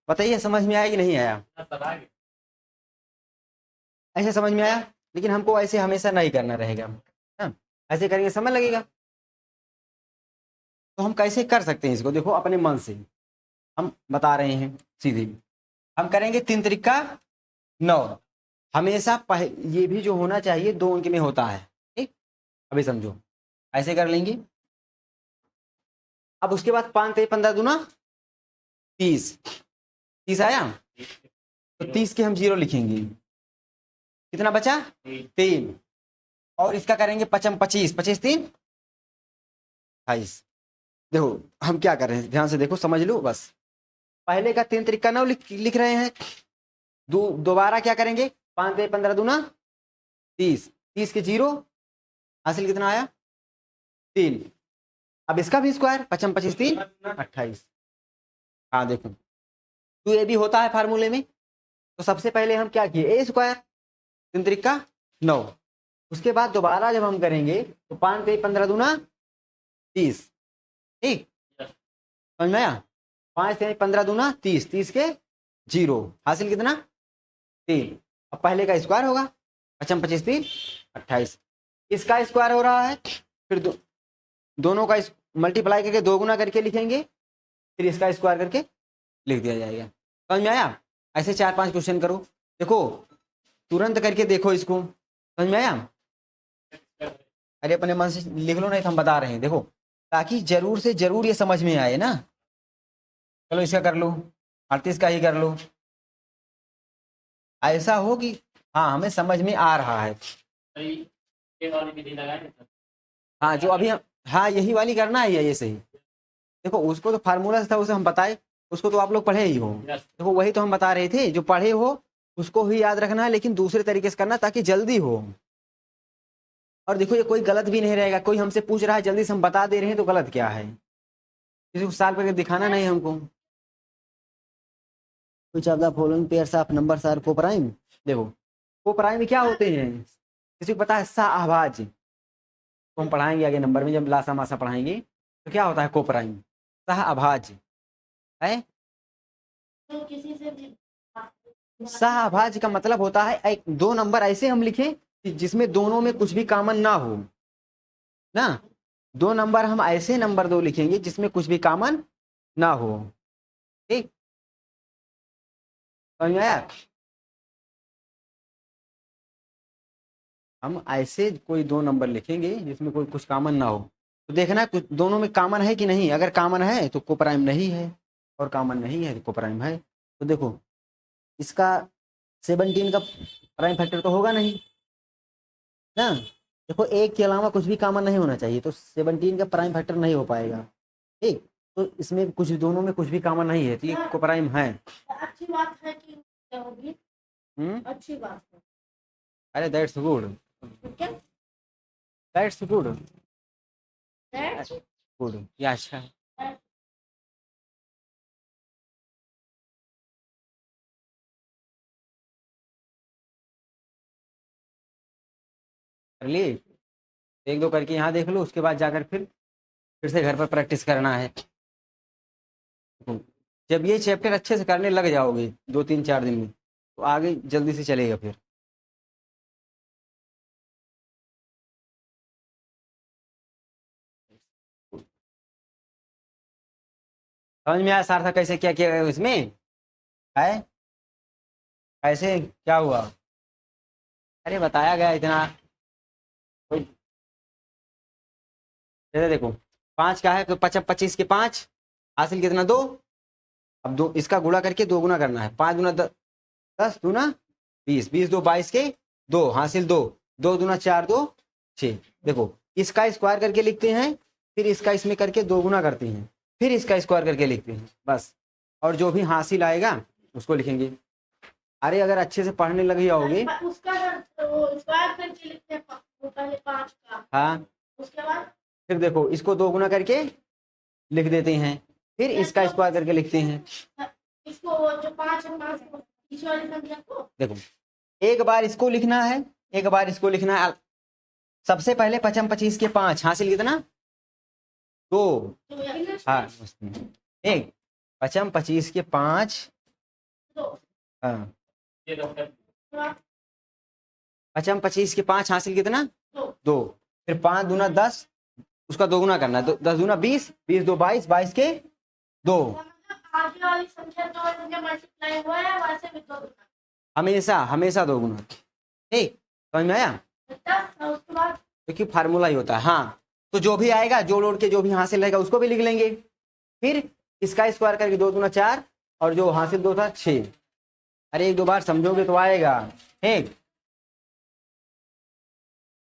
बताइए समझ में आया कि नहीं आया? ऐसे समझ में आया, लेकिन हमको ऐसे हमेशा नहीं करना रहेगा, हाँ? ऐसे करेंगे समय लगेगा। तो हम कैसे कर सकते हैं इसको? देखो अपने मन से हम बता रहे हैं सीधे। हम करेंगे 3 त्रिका 9। हमेशा ये भी जो होना चाहिए 2 अंक में होता है, ठीक? अभी समझो, ऐसे कर लेंगे। अब उसके बाद 5 3 15 दूना 30। 30 आया तो 30 के हम 0 लिखेंगे। कितना बचा? 3। और इसका करेंगे 5 25, 25 3 28। देखो हम क्या कर रहे हैं, ध्यान से देखो, समझ लो बस। पहले का 3 त्रिका 9 लिख रहे हैं। दोबारा क्या करेंगे? 5 3 15 दूना 30। 30 के 0 हासिल कितना आया? 3। अब इसका भी स्क्वायर, 5 25 3 28। हाँ देखो, तो ये भी होता है फार्मूले में। तो सबसे पहले हम क्या किए? ए स्क्वायर 3 त्रिका 9। उसके बाद दोबारा जब हम करेंगे तो 5 3 15 दूना 30, ठीक? समझ में आया? 5 3 15 दूना 30, 30 के 0 हासिल कितना? 3। अब पहले का स्क्वायर होगा, 5 25 3 28। इसका स्क्वायर हो रहा है, फिर दोनों का मल्टीप्लाई करके 2 गुना करके लिखेंगे, फिर इसका स्क्वायर करके लिख दिया जाएगा। समझ में आया? ऐसे 4 5 क्वेश्चन करो। देखो तुरंत करके देखो इसको। समझ में आया? अरे अपने मन से लिख लो, नहीं तो हम बता रहे हैं, देखो, ताकि जरूर से जरूर ये समझ में आए ना। चलो इसका कर लो, 38 का ही कर लो। ऐसा हो कि हाँ हमें समझ में आ रहा है। हाँ जो अभी हम, हाँ यही वाली करना है, ये सही। देखो उसको तो फार्मूला था, उसे हम बताए, उसको तो आप लोग पढ़े ही हो। देखो वही तो हम बता रहे थे, जो पढ़े हो उसको ही याद रखना है, लेकिन दूसरे तरीके से करना ताकि जल्दी हो। और देखो ये कोई गलत भी नहीं रहेगा। कोई हमसे पूछ रहा है जल्दी से हम बता दे रहे हैं तो गलत क्या है? किसी को सॉल्व करके दिखाना नहीं हमको। कुछ of the following pairs of numbers are coprime. देखो कोप्राइम क्या होते हैं? किसी को पता है? सहअभाज्य। तो हम पढ़ाएंगे आगे नंबर में, जब लासा मासा पढ़ाएंगे तो क्या होता है कोप्राइम? सहअभाज्य है। सहअभाज्य का मतलब होता है 2 नंबर ऐसे हम लिखें कि जिसमें दोनों में कुछ भी कॉमन ना हो ना। 2 नंबर हम ऐसे नंबर 2 लिखेंगे जिसमें कुछ भी कॉमन ना हो, ठीक? समझ में आया? हम ऐसे कोई 2 नंबर लिखेंगे जिसमें कोई कुछ कॉमन ना हो, तो देखना कुछ दोनों में कॉमन है कि नहीं। अगर कॉमन है तो कोप्राइम नहीं है, और कॉमन नहीं है तो कोप्राइम है। तो देखो इसका 17 का प्राइम फैक्टर तो होगा नहीं ना। देखो 1 के अलावा कुछ भी कॉमन नहीं होना चाहिए, तो 17 का प्राइम फैक्टर नहीं हो पाएगा, ठीक? तो इसमें कुछ दोनों में कुछ भी कॉमन नहीं है, तो ये कोप्राइम है। अच्छी बात है कि क्या होगी? अच्छी बात है। अरे that's good, that's good, good, ये अच्छा है। कर लिए? 1 2 करके यहाँ देख लो, उसके बाद जाकर फिर से घर पर प्रैक्टिस करना है। जब ये चैप्टर अच्छे से करने लग जाओगे 2 3 4 दिन में, तो आगे जल्दी से चलेगा फिर। समझ में आया सार्थक कैसे क्या किया गया इसमें है? कैसे क्या हुआ? अरे बताया गया इतना। कोई जैसे देखो 5 का है तो 5 25 के 5 हासिल कितना? 2। अब 2 इसका गुणा करके 2 गुना करना है। 5 दूना 10, 10 दूना 20, 20 2 22 के 2 हासिल 2, 2 दूना 4 2 6। देखो इसका स्क्वायर करके लिखते हैं, फिर इसका इसमें करके 2 गुना करते हैं, फिर इसका स्क्वायर करके लिखते हैं, बस। और जो भी हासिल आएगा उसको लिखेंगे। अरे अगर अच्छे से पढ़ने लग जाओगे, उसका वो स्क्वायर करके लिखते हैं, वो पहले 5 का, हाँ, उसके बाद फिर देखो इसको 2 गुना करके लिख देते हैं, फिर इसका स्क्वायर करके लिखते हैं। इसको जो 5 है 5 को पीछे वाली संख्या को देखो एक बार इसको लिखना है, एक बार इसको लिखना है। सबसे पहले 5 25 के 5 हासिल कितना? 2। हाँ एक 5 25 के 5 दो हाँ ये 10 का गुणा पचम 25 के 5 हासिल कितना दो 2, फिर 5 दूना 10, उसका दोगुना करना है, 10 दूना 20, 20 दो 22, 22 के 2, मतलब आगे वाली संख्या जो इनके मल्टीप्लाई हुआ है वैसे भी दो गुना हमेशा हमेशा दोगुना। ठीक, समझ में आया? 10 और उसके बाद क्योंकि फार्मूला ही होता है। हाँ, तो जो भी आएगा जोड़ उड़ के जो भी हासिल रहेगा उसको भी लिख लेंगे, फिर इसका स्क्वायर करके 2 दूना 4 और जो हासिल 2 था 6। अरे एक दो बार समझोगे तो आएगा। ठीक,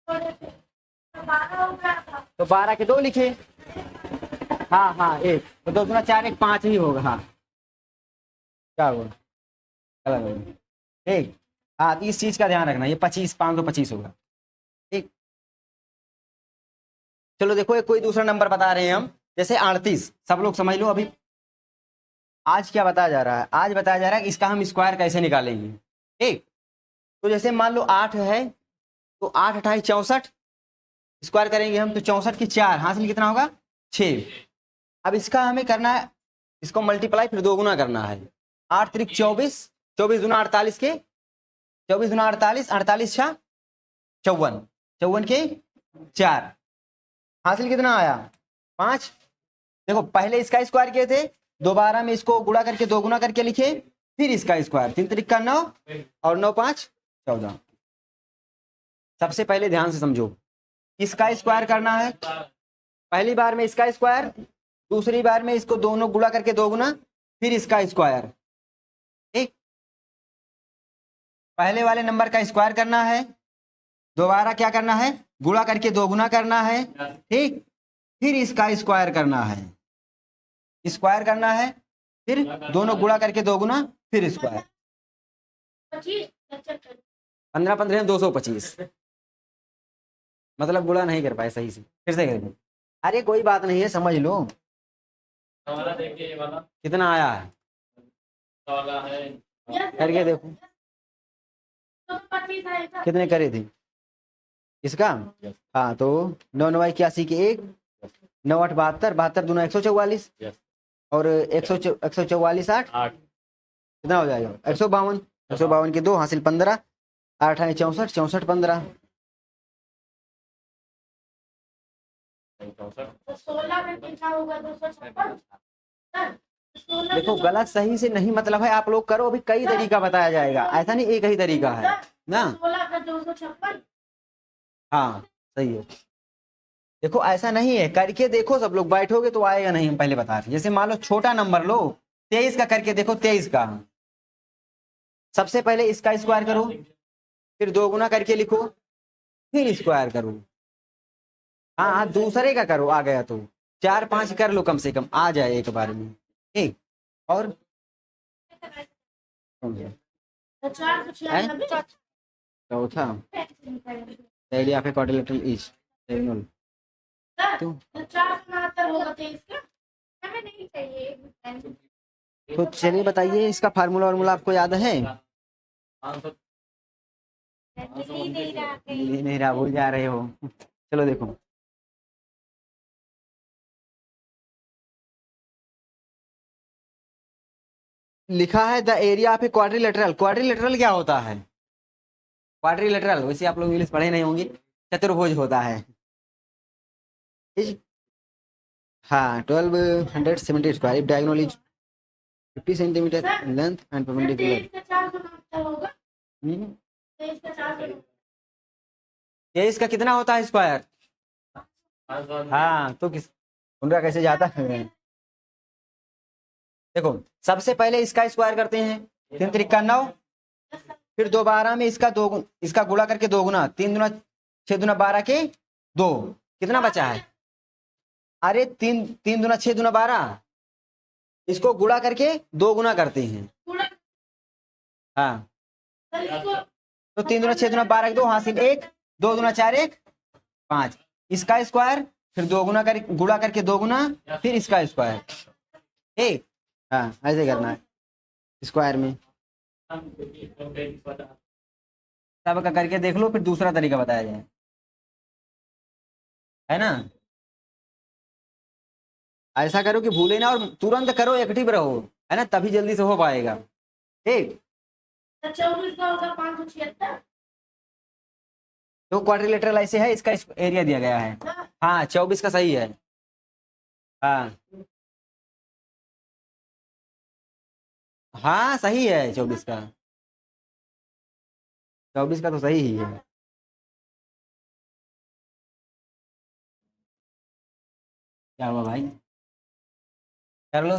थोड़े से 12 हो गया था तो 12 के 2 लिखे। हाँ हाँ, एक तो 2 दूना 4 1 5 ही होगा। हाँ क्या हुआ, गलत हो गया। ठीक, हाँ तो इस चीज का ध्यान रखना, ये 25 525 होगा। ठीक, चलो देखो एक कोई दूसरा नंबर बता रहे हैं हम, जैसे 38। सब लोग समझ लो अभी आज क्या बताया जा रहा है। आज बताया जा रहा है कि इसका हम स्क्वायर कैसे निकालेंगे। ठीक, तो जैसे मान लो 8 है, तो 8 28 64, स्क्वायर करेंगे हम तो 64 की 4 हासिल कितना होगा 6। अब इसका हमें करना है, इसको मल्टीप्लाई फिर 2 गुना करना है। 8 त्रिक 24, 24 दूना 48 के 24 दूना 48, 48 छा 54, 54 के 4 हासिल कितना आया 5। देखो पहले इसका स्क्वायर किए थे, दोबारा में इसको गुणा करके 2 गुना करके लिखे, फिर इसका स्क्वायर 3 त्रिक का 9 और 9 5 14। सबसे पहले ध्यान से समझो, इसका स्क्वायर करना है, पहली बार में इसका स्क्वायर, दूसरी बार में इसको दोनों गुणा करके 2 गुना, फिर इसका स्क्वायर। ठीक, पहले वाले नंबर का स्क्वायर करना है, दोबारा क्या करना है गुणा करके 2 गुना करना है। ठीक, फिर इसका स्क्वायर करना है, स्क्वायर करना है, फिर दोनों गुणा करके 2 गुना, फिर स्क्वायर। 25 15 15 225, मतलब गुणा नहीं कर पाए सही से, फिर से करेंगे। अरे कोई बात नहीं है, समझ लो वाला देखिए, ये वाला कितना आया है, वाला है करके देखो तो 25 आएगा कितने करे थे इसका। हाँ तो 9 9 81 के 1, 9 8 72, 72 दूना 144 Yes. और 144 8 8 कितना हो जाएगा 152, 152 के 2 हासिल 15, 8 है 64, 64 15। तो 16 में कितना होगा 256 16 देखो गलत सही से नहीं मतलब है, आप लोग करो, अभी कई तरीका बताया जाएगा, ऐसा नहीं एक ही तरीका है ना। 16 का 256 हाँ सही है, देखो ऐसा नहीं है, करके देखो सब लोग, बैठोगे तो आएगा नहीं। हम पहले बता रहे, जैसे मान लो छोटा नंबर लो 23 का, करके देखो 23 का, सबसे पहले इसका स्क्वायर करो, फिर 2 गुना करके लिखो, फिर स्क्वायर करो। हाँ हाँ दूसरे का करो, आ गया तो 4 5 कर लो, कम से कम आ जाए एक बार में। ठीक, और तो 496 चौथा पहले आपके क्वाड्रिलेटरल इज डायगोनल तो 469 होगा 23 का हमें नहीं चाहिए। तो चलिए बताइए इसका फार्मूला वार्मूला आपको याद है? नहीं रहा, भूल जा रहे हो। चलो देखो, लिखा है the area of a quadrilateral. Quadrilateral क्या होता है? क्वाड्रिलेटरल वैसे आप लोग इंग्लिश पढ़े नहीं होंगे, चतुर्भुज होता है। हाँ 1270 square, if diagonal is 50 centimetre length and perpendicular. 23 का 4 होगा 23 का 4 ये इसका कितना होता है स्क्वायर? हाँ तो किस उनका कैसे जाता है? देखो सबसे पहले इसका स्क्वायर करते हैं, 3 त्रिक का 9, फिर दोबारा में इसका गुणा करके 2 गुना, 3 दूना 6 दूना 12 के 2, कितना बचा है? अरे 3 दूना 6 दूना 12, इसको गुणा करके 2 गुना करते हैं। हाँ तो 3 दूना 6 दूना 12 के 2 हासिल 1, 2 दूना 4 1 5, इसका स्क्वायर, फिर 2 गुना कर गुणा करके 2 गुना, फिर इसका स्क्वायर। ठीक, हाँ ऐसे करना है स्क्वायर में। सब का करके देख लो, फिर दूसरा तरीका बताया जाए, है ना। ऐसा करो कि भूले ना और तुरंत करो, एक्टिव रहो, है ना, तभी जल्दी से हो पाएगा। ठीक। तो 24 का होगा 576। तो क्वाड्रिलेटरल ऐसे है, इसका एरिया दिया गया है। हाँ 24 का सही है। हाँ हाँ सही है 24 का, 24 का तो सही ही है। क्या हुआ भाई? कर लो,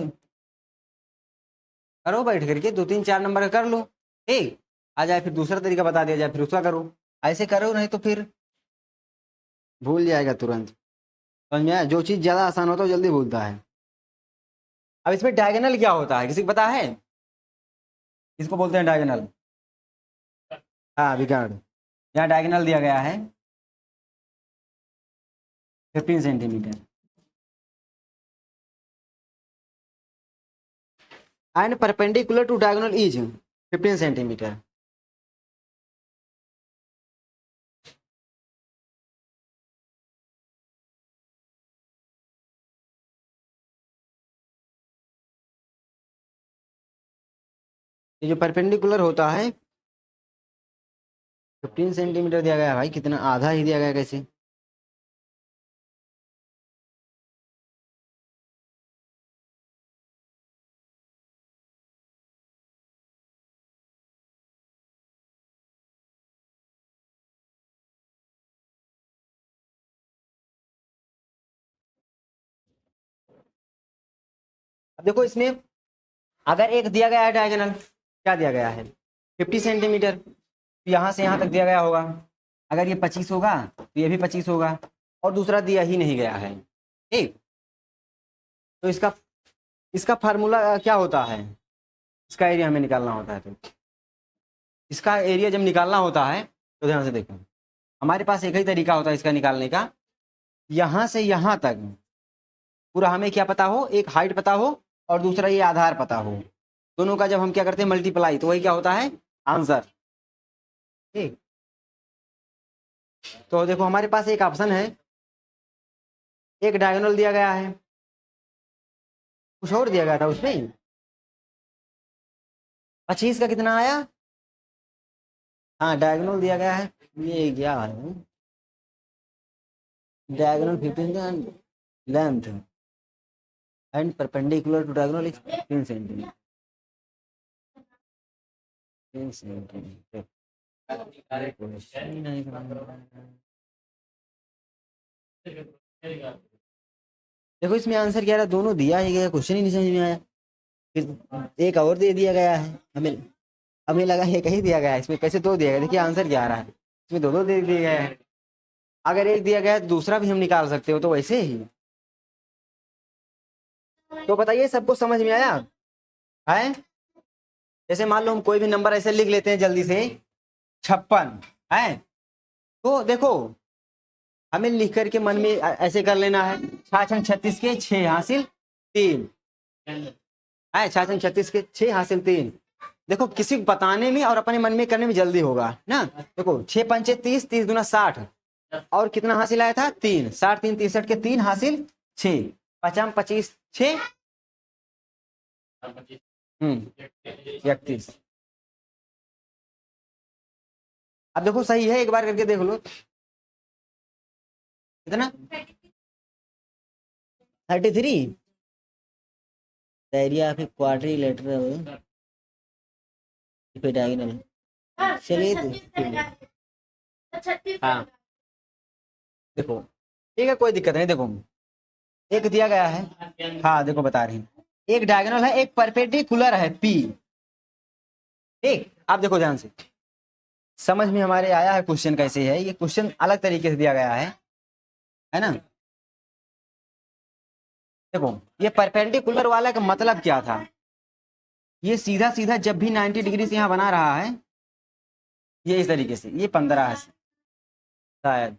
करो बैठ करके 2 3 4 नंबर का कर लो। ठीक, आ जाए फिर दूसरा तरीका बता दिया जाए, फिर उसका करो। ऐसे करो नहीं तो फिर भूल जाएगा तुरंत। समझ में आया? जो चीज़ ज़्यादा आसान होता है वो जल्दी भूलता है। अब इसमें डायगोनल क्या होता है, किसी को पता है? इसको बोलते हैं डायगोनल। हाँ विकर्ण। यहाँ डायगोनल दिया गया है 15 centimetre and perpendicular to diagonal is 15 centimetre. ये जो परपेंडिकुलर होता है 15 सेंटीमीटर दिया गया है भाई, कितना आधा ही दिया गया कैसे? अब देखो इसमें अगर एक दिया गया है डायगोनल, क्या दिया गया है 50 सेंटीमीटर, तो यहाँ से यहाँ तक दिया गया होगा। अगर ये 25 होगा तो ये भी 25 होगा, और दूसरा दिया ही नहीं गया है। ठीक, तो इसका इसका फार्मूला क्या होता है? इसका एरिया हमें निकालना होता है। तो इसका एरिया जब निकालना होता है तो ध्यान से देखो, हमारे पास एक ही तरीका होता है इसका निकालने का। यहाँ से यहाँ तक पूरा हमें क्या पता हो, एक हाइट पता हो और दूसरा ये आधार पता हो, दोनों का जब हम क्या करते हैं मल्टीप्लाई, तो वही क्या होता है आंसर। ठीक, तो देखो हमारे पास एक ऑप्शन है, एक डायगोनल दिया गया है, कुछ और दिया गया था उसमें। 25 का कितना आया? हाँ डायगोनल दिया गया है, ये क्या है diagonal 15 length and perpendicular to diagonal is 15 centimetre. 15 centimetre देखो इसमें आंसर क्या रहा, दोनों दिया ही गया, क्वेश्चन ही नहीं समझ में आया। फिर एक और दे दिया गया है हमें, हमें लगा एक ही दिया गया है, इसमें कैसे दो दिया गया? देखिए आंसर क्या आ रहा है, इसमें दो दो दे दिए गए हैं। अगर एक दिया गया है तो दूसरा भी हम निकाल सकते हो, तो वैसे ही। तो बताइए सबको समझ में आया है? जैसे मान लो हम कोई भी नंबर ऐसे लिख लेते हैं जल्दी से 56 है, तो देखो हमें लिख करके मन में ऐसे कर लेना है 6 36 के 6 हासिल 3 है, 6 36 के 6 हासिल 3। देखो किसी को बताने में और अपने मन में करने में जल्दी होगा ना। देखो 6 पंचे 30, 30 दूना 60, और कितना हासिल आया था 3, 60 3 63 के 3 हासिल 6, 50 25 6 31। अब देखो सही है, एक बार करके देख लो कितना 33 एरिया ऑफ क्वाड्रिलेटरल डायगोनल। चलिए हाँ देखो ठीक है, कोई दिक्कत नहीं। देखो एक दिया गया है, हाँ देखो बता रहे हैं, एक डायगोनल है एक परपेंडिकुलर है पी। ठीक, आप देखो ध्यान से, समझ में हमारे आया है क्वेश्चन कैसे है। ये क्वेश्चन अलग तरीके से दिया गया है ना। देखो ये परपेंडिकुलर वाला का मतलब क्या था, ये सीधा सीधा जब भी 90 डिग्री से यहाँ बना रहा है, ये इस तरीके से, ये 15 है शायद,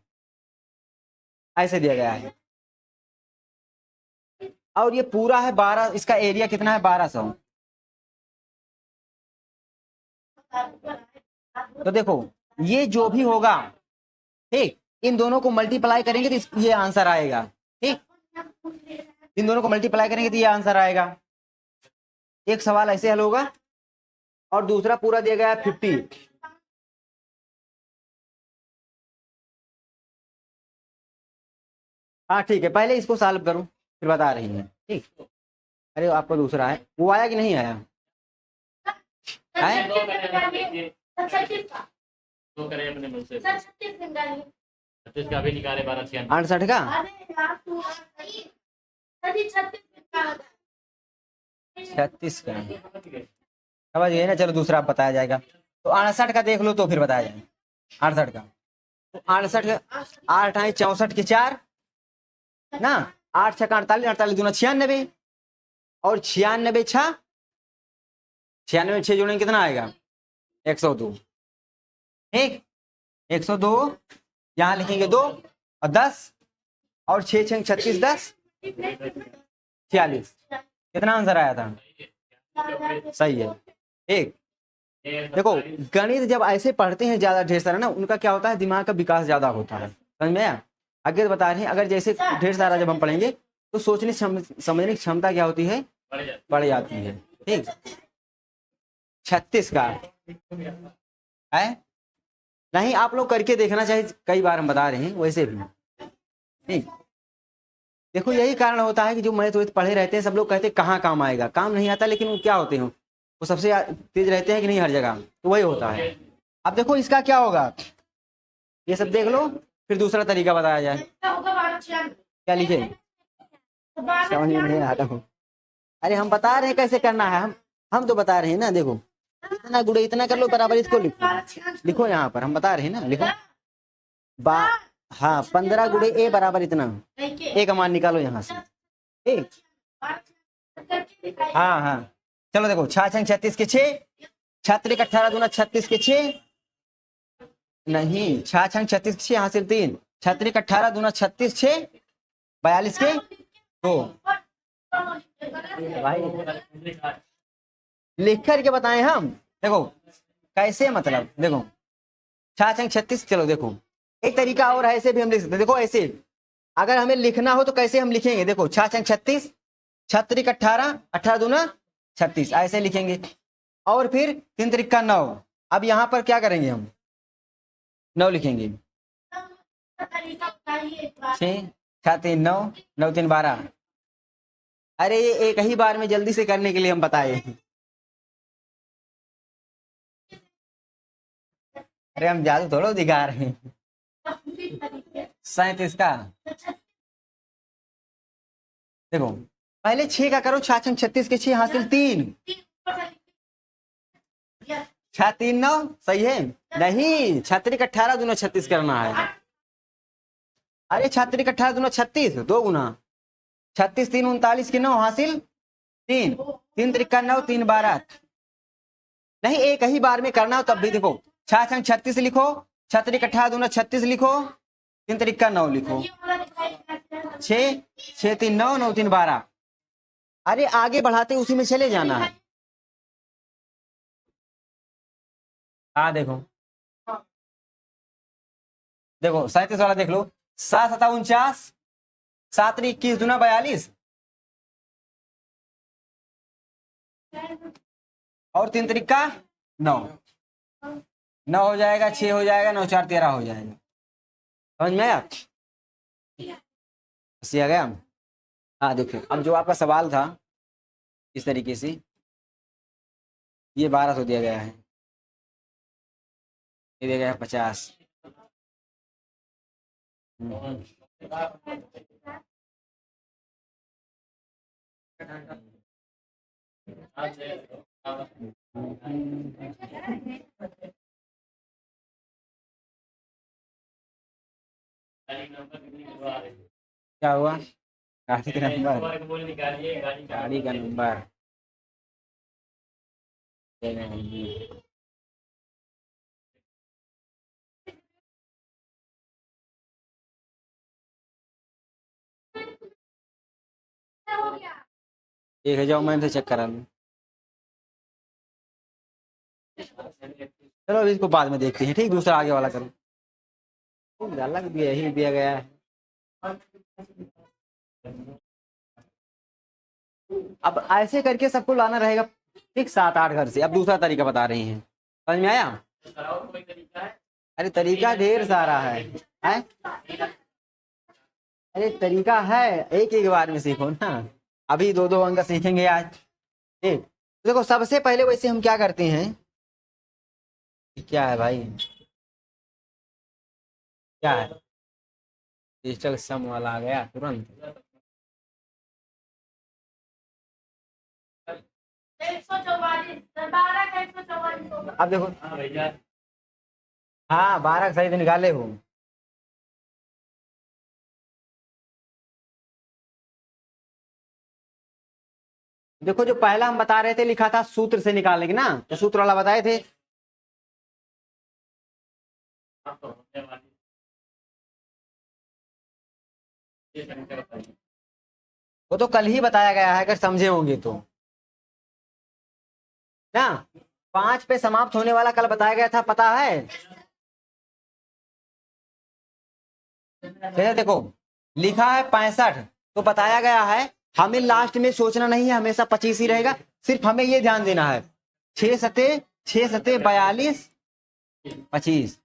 ऐसे दिया गया है, और ये पूरा है 12, इसका एरिया कितना है 1200। तो देखो ये जो भी होगा, ठीक, इन दोनों को मल्टीप्लाई करेंगे तो ये आंसर आएगा। ठीक, इन दोनों को मल्टीप्लाई करेंगे तो ये आंसर आएगा। एक सवाल ऐसे हल होगा, और दूसरा पूरा दिया गया है 50। हाँ ठीक है, पहले इसको सॉल्व करूं फिर बता रही हैं, ठीक। अरे आपका दूसरा है, वो आया कि नहीं आया? सर दो करें हम देखिए, 36 का दो करें अपने मुंह से। सर 36 निकालिए। 36 का भी निकाले 12 96। 68 का अरे यार तू सर जी 36 निकाला था। 36 का समझ गए ना। चलो दूसरा आप बताया जाएगा। तो 68 का देख लो तो फिर बताया जाएगा। 68 का तो 68 का 8 8 64 के 4 ना, 8 6 48 48 दूना 96 और 96 6 96 में 6 जोड़ेंगे कितना आएगा? 102। ठीक, 102 यहाँ लिखेंगे 2 और 10 और 6 6 36 10 46। कितना आंसर आया था? सही है। ठीक, देखो गणित जब ऐसे पढ़ते हैं ज्यादा ढेर सारा ना, उनका क्या होता है, दिमाग का विकास ज्यादा होता है। समझ में आया? आगे बता रहे हैं, अगर जैसे ढेर सारा जब हम पढ़ेंगे तो सोचने समझने की क्षमता क्या होती है, बढ़ जाती है। ठीक, 36 का है नहीं, आप लोग करके देखना चाहिए, कई बार हम बता रहे हैं वैसे भी। ठीक, देखो यही कारण होता है कि जो मैथ वैथ पढ़े रहते हैं सब लोग कहते हैं कहाँ काम आएगा, काम नहीं आता, लेकिन वो क्या होते हैं, वो सबसे तेज रहते हैं कि नहीं हर जगह, तो वही होता है। अब देखो इसका क्या होगा, ये सब देख लो फिर दूसरा तरीका बताया जाए। क्या लिखे समझ में नहीं आता हूँ। अरे हम बता रहे हैं कैसे करना है, हम तो बता रहे हैं ना। देखो इतना गुड़े इतना कर लो बराबर इसको लिखो, लिखो यहाँ पर हम बता रहे हैं ना, लिखो हाँ 15 गुड़े ए बराबर इतना, ए का मान निकालो यहाँ से। ठीक, हाँ हाँ चलो देखो 6 6 36 के 6, 6 18 दूना 36 के 6 नहीं, 6 6 36 के 6 यहाँ से 3, 6 18 दूना 36 6 42 के 2। भाई लिख करके बताएं हम, देखो कैसे, मतलब देखो 6 6 36। चलो देखो एक तरीका और है, ऐसे भी हम लिख सकते हैं। देखो ऐसे अगर हमें लिखना हो तो कैसे हम लिखेंगे, देखो 6 6 36 6 18 18 दूना 36 ऐसे लिखेंगे, और फिर 3 3 9। अब यहाँ पर क्या करेंगे हम, 9 लिखेंगे, 6 7 3 9 9 3 12। अरे ये एक ही बार में जल्दी से करने के लिए हम बताए। अरे हम जादू थोड़ा दिखा रहे हैं। 37 का देखो पहले 6 का करो, 6 6 36 के 6 हासिल 3, 6 3 9 सही है नहीं, 6 18 दूना 36 करना है। अरे 6 18 दूना 36 2 गुना 36 3 39 के 9 हासिल 3, 3 3 9 3 12। नहीं एक ही बार में करना हो तब भी देखो 6 6 36 लिखो, 6 18 दूना 36 लिखो, 3 3 9 लिखो, 6 6 3 9 9 3 12। अरे आगे बढ़ाते उसी में चले जाना है। हाँ देखो देखो 37 वाला देख लो, 7 7 49, 7 21 दूना 42 और 3 3 9 9 हो जाएगा, 6 हो जाएगा, 9 4 13 हो जाएगा। समझ में आया? आ गया। हाँ देखो अब जो आपका सवाल था इस तरीके से, ये 1200 दिया गया है, ये दिया गया है 50। क्या हुआ, गाड़ी का नंबर, गाड़ी का नंबर एक है, जाओ मैं चेक करा लूँ। चलो अभी इसको बाद में देखते हैं। ठीक, दूसरा आगे वाला करो, अलग भी यही दिया गया है। अब ऐसे करके सबको लाना रहेगा, ठीक, 7-8 घर से। अब दूसरा तरीका बता रही हैं, समझ में आया? सर और कोई तरीका है? अरे तरीका ढेर सारा है? अरे तरीका है, एक एक बार में सीखो ना। अभी 2-2 अंक सीखेंगे आज। ठीक, तो देखो सबसे पहले वैसे हम क्या करते हैं, क्या है भाई, क्या है, डिजिटल सम वाला आ गया तुरंत। 144, 12 का 144 होगा। अब देखो, हाँ भैया, हाँ 12 सही तो निकाले हो। देखो जो पहला हम बता रहे थे, लिखा था सूत्र से निकालने की ना, तो सूत्र वाला बताए थे। आप तो होने वाली ये संख्या बताइए। वो तो कल ही बताया गया है, अगर समझे होंगे तो ना। 5 पे समाप्त होने वाला कल बताया गया था, पता है? देखो लिखा है 65, तो बताया गया है हमें लास्ट में सोचना नहीं है, हमेशा 25 ही रहेगा। सिर्फ हमें ये ध्यान देना है, 6 सते 42 25।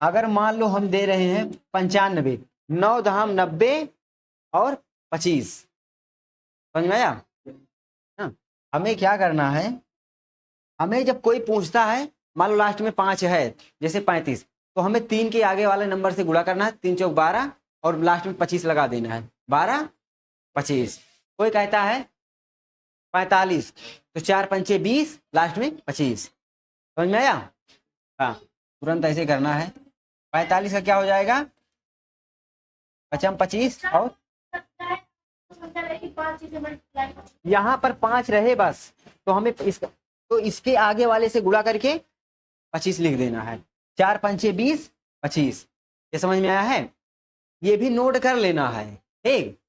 अगर मान लो हम दे रहे हैं 95, 9 दहम 90 और 25, समझ में आया ना? हमें क्या करना है, हमें जब कोई पूछता है, मान लो लास्ट में 5 है, जैसे 35, तो हमें 3 के आगे वाले नंबर से गुणा करना है, 3 चौक 12 और लास्ट में 25 लगा देना है, 12 25। कोई कहता है 45, तो 4 पंचे 20, लास्ट में 25, समझ में आया? हाँ, तुरंत ऐसे करना है। 45 का क्या हो जाएगा, 25 और यहाँ पर 5 रहे बस, तो हमें इसके आगे वाले से गुणा करके 25 लिख देना है। 4 पंचे 20, 25। ये समझ में आया है? ये भी नोट कर लेना है, ठीक,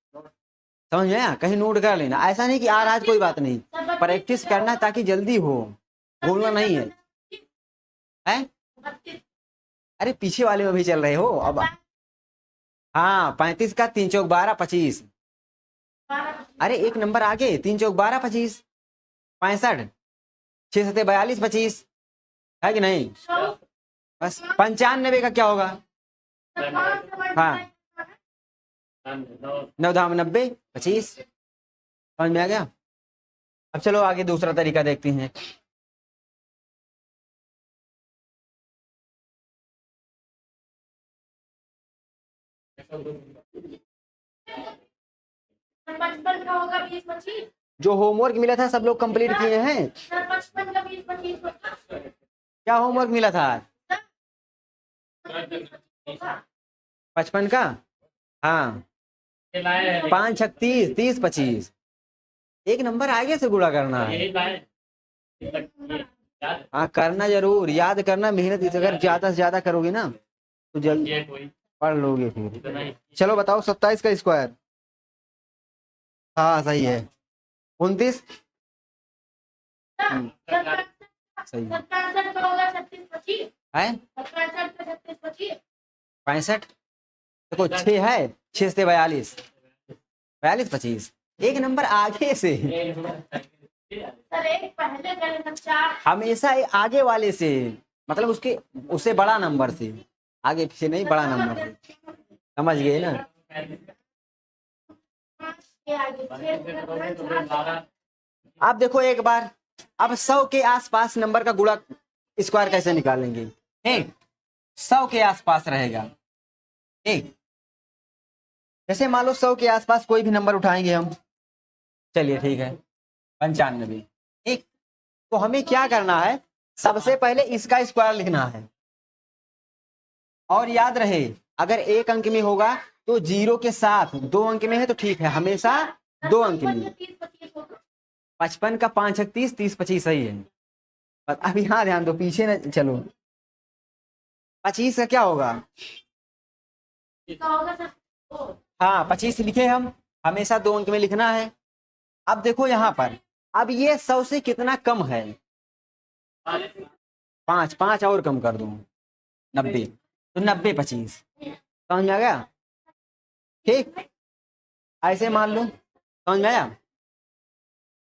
समझ में आया? कहीं नोट कर लेना, ऐसा नहीं कि आज कोई बात नहीं, प्रैक्टिस करना ताकि जल्दी हो, भूलना नहीं है, है? अरे पीछे वाले में भी चल रहे हो अब। हाँ 35 का 3 चौक 12 25। अरे एक नंबर आगे, 3 चौक 12 25, 65, 6 सते 42 25, है कि नहीं? बस 95 का क्या होगा, हाँ 9 दाम 90 25, समझ में आ गया? अब चलो आगे दूसरा तरीका देखते हैं। सर 55 का होगा 20 25। जो होमवर्क मिला था सब लोग कंप्लीट किए हैं? सर 55 का 20 25 होगा। क्या होमवर्क मिला था? 55 का, हाँ 5 36 30 25, एक नंबर आगे से गुणा करना है। हाँ करना जरूर, याद करना, मेहनत अगर ज्यादा से ज्यादा करोगे ना तो जल्दी पढ़ लोगे फिर। चलो बताओ 27 का स्क्वायर, हाँ सही है। 29, सही है। 65 का होगा 36 25 है 65 का 36 25। 65, देखो 6 है, 6 से 42 42 25, एक नंबर आगे से, सर एक पहले का लेना 4। हमेशा आगे वाले से, मतलब उससे बड़ा नंबर से, आगे पीछे नहीं, बड़ा नंबर से, समझ गए ना? आप देखो एक बार, अब 100 के आसपास नंबर का गुणा स्क्वायर कैसे निकालेंगे? ठीक, 100 के आसपास रहेगा, ठीक, जैसे मान लो 100 के आसपास कोई भी नंबर उठाएंगे हम, चलिए ठीक है 95, ठीक, तो हमें क्या करना है, सबसे पहले इसका स्क्वायर लिखना है, और याद रहे अगर एक अंक में होगा तो 0 के साथ, 2 अंक में है तो ठीक है, हमेशा 2 अंक में। 55 का 5 36 30 25 सही है। अब यहाँ ध्यान दो, पीछे न चलो। 25 का क्या होगा, हाँ 25 लिखे हम, हमेशा 2 अंक में लिखना है। अब देखो यहाँ पर, अब ये 100 से कितना कम है, 5 और कम कर दो, 90, तो 90 25, समझ में आ गया? ठीक, ऐसे मान लो, समझ में आया?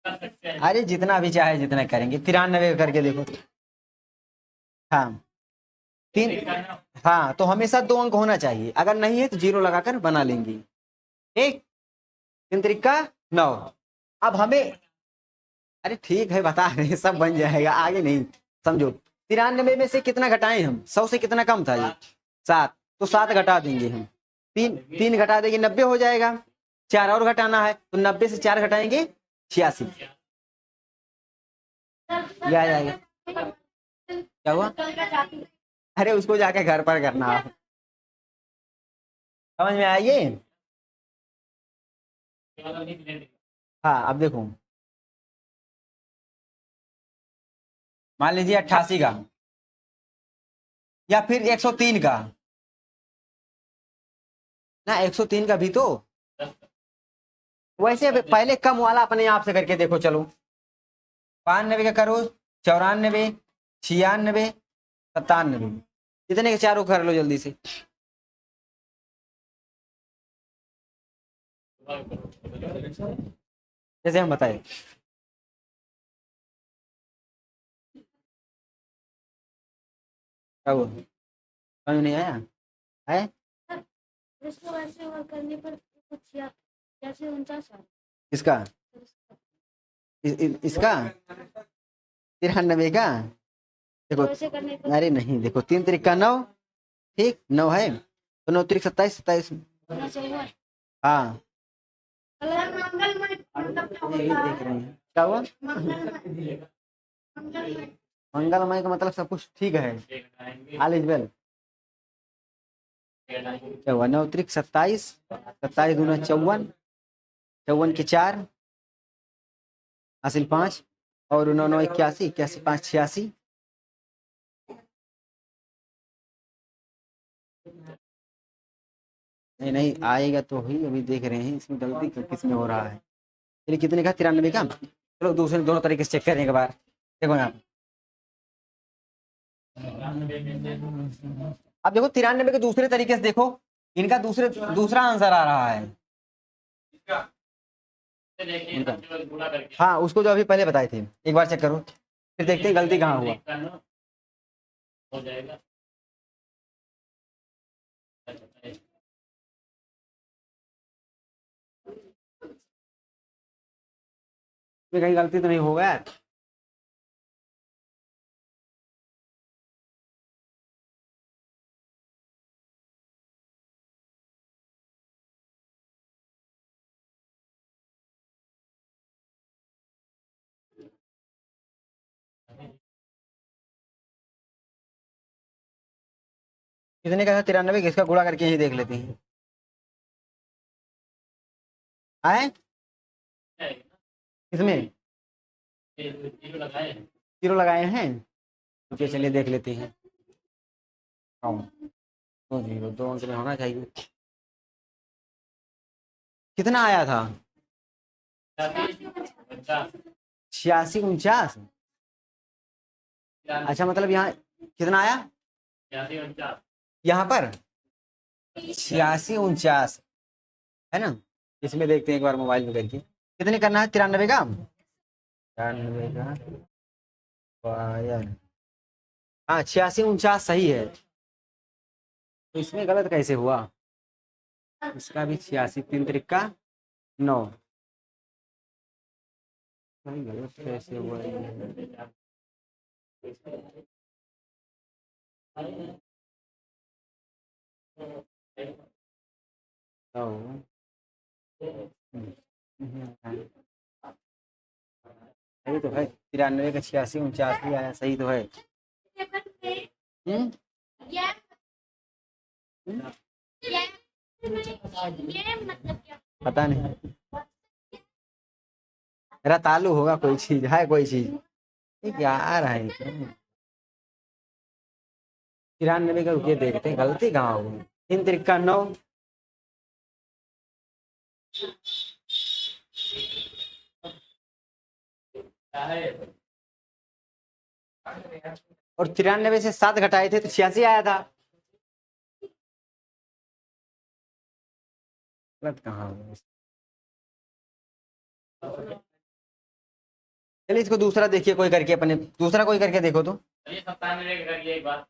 कर सकते हैं। अरे जितना भी चाहे जितना करेंगे, 93 करके देखो। हाँ तीन, हाँ तो हमेशा 2 अंक होना चाहिए, अगर नहीं है तो 0 लगाकर बना लेंगे। ठीक, 3 त्रिका 9। अब हमें, अरे ठीक है बता रहे हैं, सब बन जाएगा, आगे नहीं समझो। 93 में से कितना घटाएं हम, 100 से कितना कम था ये, 7, तो 7 घटा देंगे हम, 3 घटा देंगे 90 हो जाएगा। 4 और घटाना है तो 90 से 4 घटाएंगे 86, ये आ जाएगा। क्या हुआ? अरे उसको जाके घर पर करना, समझ में आइए। हाँ अब देखो, मान लीजिए 88 का या फिर 103 का, ना 103 का भी तो, वैसे पहले कम वाला अपने आप से करके देखो, चलो 92 का करो, 94, 96, 97, इतने के चारों कर लो जल्दी से। जैसे हम बताए, क्या हुआ? समझ नहीं आया है? इसको वैसे और करने पर कुछ जैसे 49 है। इसका इसका 93 का देखो, वैसे करने पर अरे नहीं देखो, 3 त्रिका 9, ठीक 9 है तो 9 त्रिक 27, 27। होना चाहिए। हाँ मंगलमय मतलब क्या यही होता देख है? रहे हैं, क्या हुआ? मंगलमय मंगलमय का मतलब सब कुछ ठीक है, ऑल इज वेल। क्या हुआ? 9 त्रिक 27, 27 दूना 54, 54 के 4 हासिल 5, और 9 9 81, 81 5 86। नहीं नहीं आएगा तो ही, अभी देख रहे हैं इसमें गलती किस में हो रहा है। चलिए कितने का? 93 का। चलो दूसरे दोनों तरीके से चेक करें एक बार, देखो यहाँ पे। अब देखो 93 के दूसरे तरीके से देखो, इनका दूसरा आंसर आ रहा है। हाँ उसको जो अभी पहले बताए थे, एक बार चेक करो, फिर देखते हैं गलती कहाँ हुआ। हो जाएगा। इसमें कहीं गलती तो नहीं होगा यार? कितने का था 93? इसका गुणा करके ही देख लेते हैं। आए इसमें लगाए 0 लगाए हैं, तो चलिए देख लेते हैं। हाँ, 2 अंक में होना चाहिए। कितना आया था? 86 49। अच्छा मतलब यहाँ कितना आया? यहाँ पर 86 49 है ना? इसमें देखते हैं एक बार मोबाइल में करके, कितने करना है? 93 का, 93 का वायर, हाँ 86 49 सही है। तो इसमें गलत कैसे हुआ? इसका भी 86, 3 त्रिका 9, भाई गलत कैसे हुआ ये? तो सही तो है, 93 का 86 49 भी आया, सही तो है। हम्म हम्म, ये मतलब क्या? पता नहीं, रतालू होगा, कोई चीज है, कोई चीज। ये क्या आ रहा है? 93 का रुकिए देखते हैं गलती कहाँ होगी। 3 त्रिका 9, और 93 से 7 घटाए थे तो 86 आया था। गलत कहाँ होगा? चलिए इसको दूसरा देखिए, कोई करके अपने दूसरा कोई करके देखो तो। चलिए 97 करिए एक बार।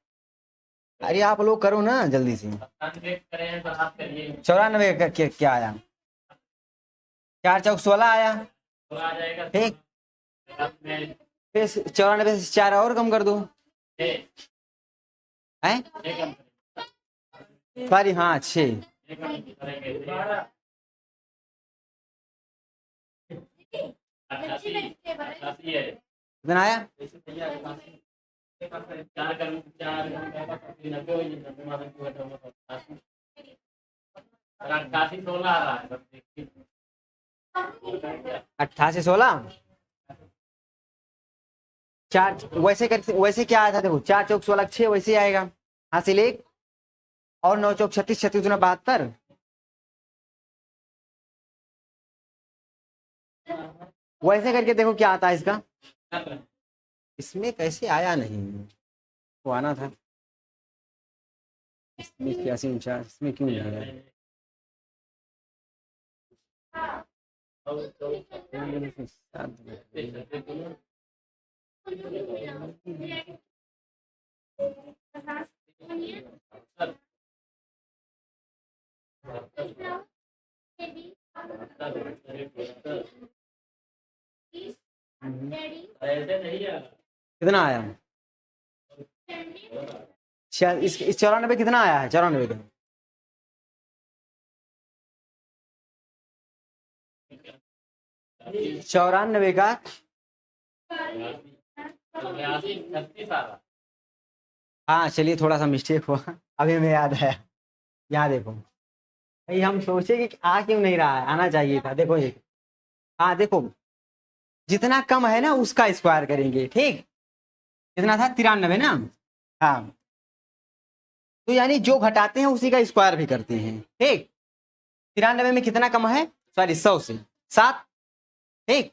अरे आप लोग करो ना जल्दी से। 97 करें तो आप करिए। 94 का क्या आया? 4 चौक 16 आया। तो आ जाएगा। ठीक, साथ में फिर 94 से 4 और कम कर दो। 6 हैं? कम करेंगे। सॉरी, हाँ 6। 6 कम करेंगे। 88 है। कितना आया? 4 कम 4 90 हो जाएगा। 90 मार्क को हटाऊंगा तो 88 16 आ रहा है। बस देखिए 88 16 4 वैसे करके, वैसे क्या आया था देखो, 4 चौक 16 6 वैसे आएगा। हासिल 1 और 9 चौक 36 36 दूना 72। वैसे करके देखो क्या आता है इसका। इसमें कैसे आया नहीं, वो आना था। इसमें 81 49, इसमें क्यों नहीं आया? ऐसे नहीं है। कितना आया? इस 94 कितना आया है? 94 का 94 का 82 36 आ रहा। हाँ चलिए, थोड़ा सा मिस्टेक हुआ, अभी हमें याद आया। यहाँ देखो भाई, हम सोचे कि आ क्यों नहीं रहा है, आना चाहिए था। देखो ये, हाँ देखो, जितना कम है ना उसका स्क्वायर करेंगे। ठीक, कितना था? 93 ना। हाँ, तो यानी जो घटाते हैं उसी का स्क्वायर भी करते हैं। ठीक, 93 में कितना कम है? सॉरी 100 से 7। ठीक,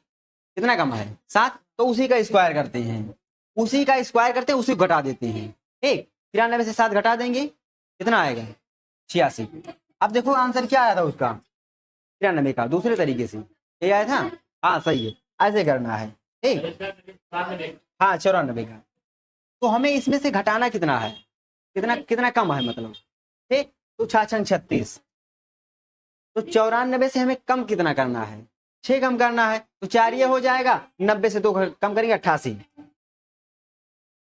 कितना कम है? 7, तो उसी का स्क्वायर करते हैं। उसी का स्क्वायर करते हैं, उसी को घटा देते हैं। ठीक, 93 से 7 घटा देंगे, कितना आएगा? 86। अब देखो आंसर क्या आया था उसका, 93 का दूसरे तरीके से ये आया था। हाँ सही है, ऐसे करना है। ठीक, हाँ 94 का। तो हमें इसमें से घटाना कितना है, कितना कितना कम है मतलब। ठीक, तो 6 36, तो 94 से हमें कम कितना करना है? 6 कम करना है, तो 4 ये हो जाएगा। 90 से 2 कम करेंगे 88।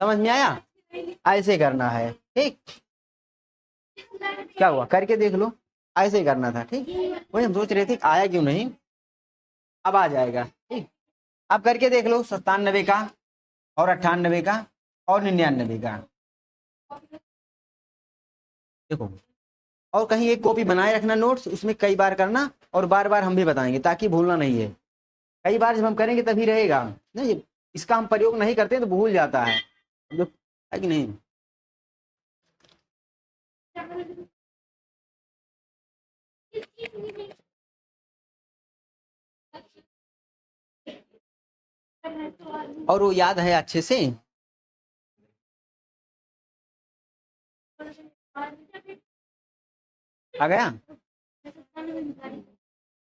समझ में आया? ऐसे करना है। ठीक, क्या हुआ करके देख लो, ऐसे ही करना था। ठीक, वही हम सोच रहे थे आया क्यों नहीं, अब आ जाएगा। ठीक, अब करके देख लो 97 का और 98 का और 99 का। देखो, और कहीं एक कॉपी बनाए रखना नोट्स, उसमें कई बार करना और बार बार हम भी बताएंगे ताकि भूलना नहीं है। कई बार जब हम करेंगे तभी रहेगा, नहीं इसका हम प्रयोग नहीं करते तो भूल जाता है कि नहीं। और वो याद है अच्छे से? आ गया?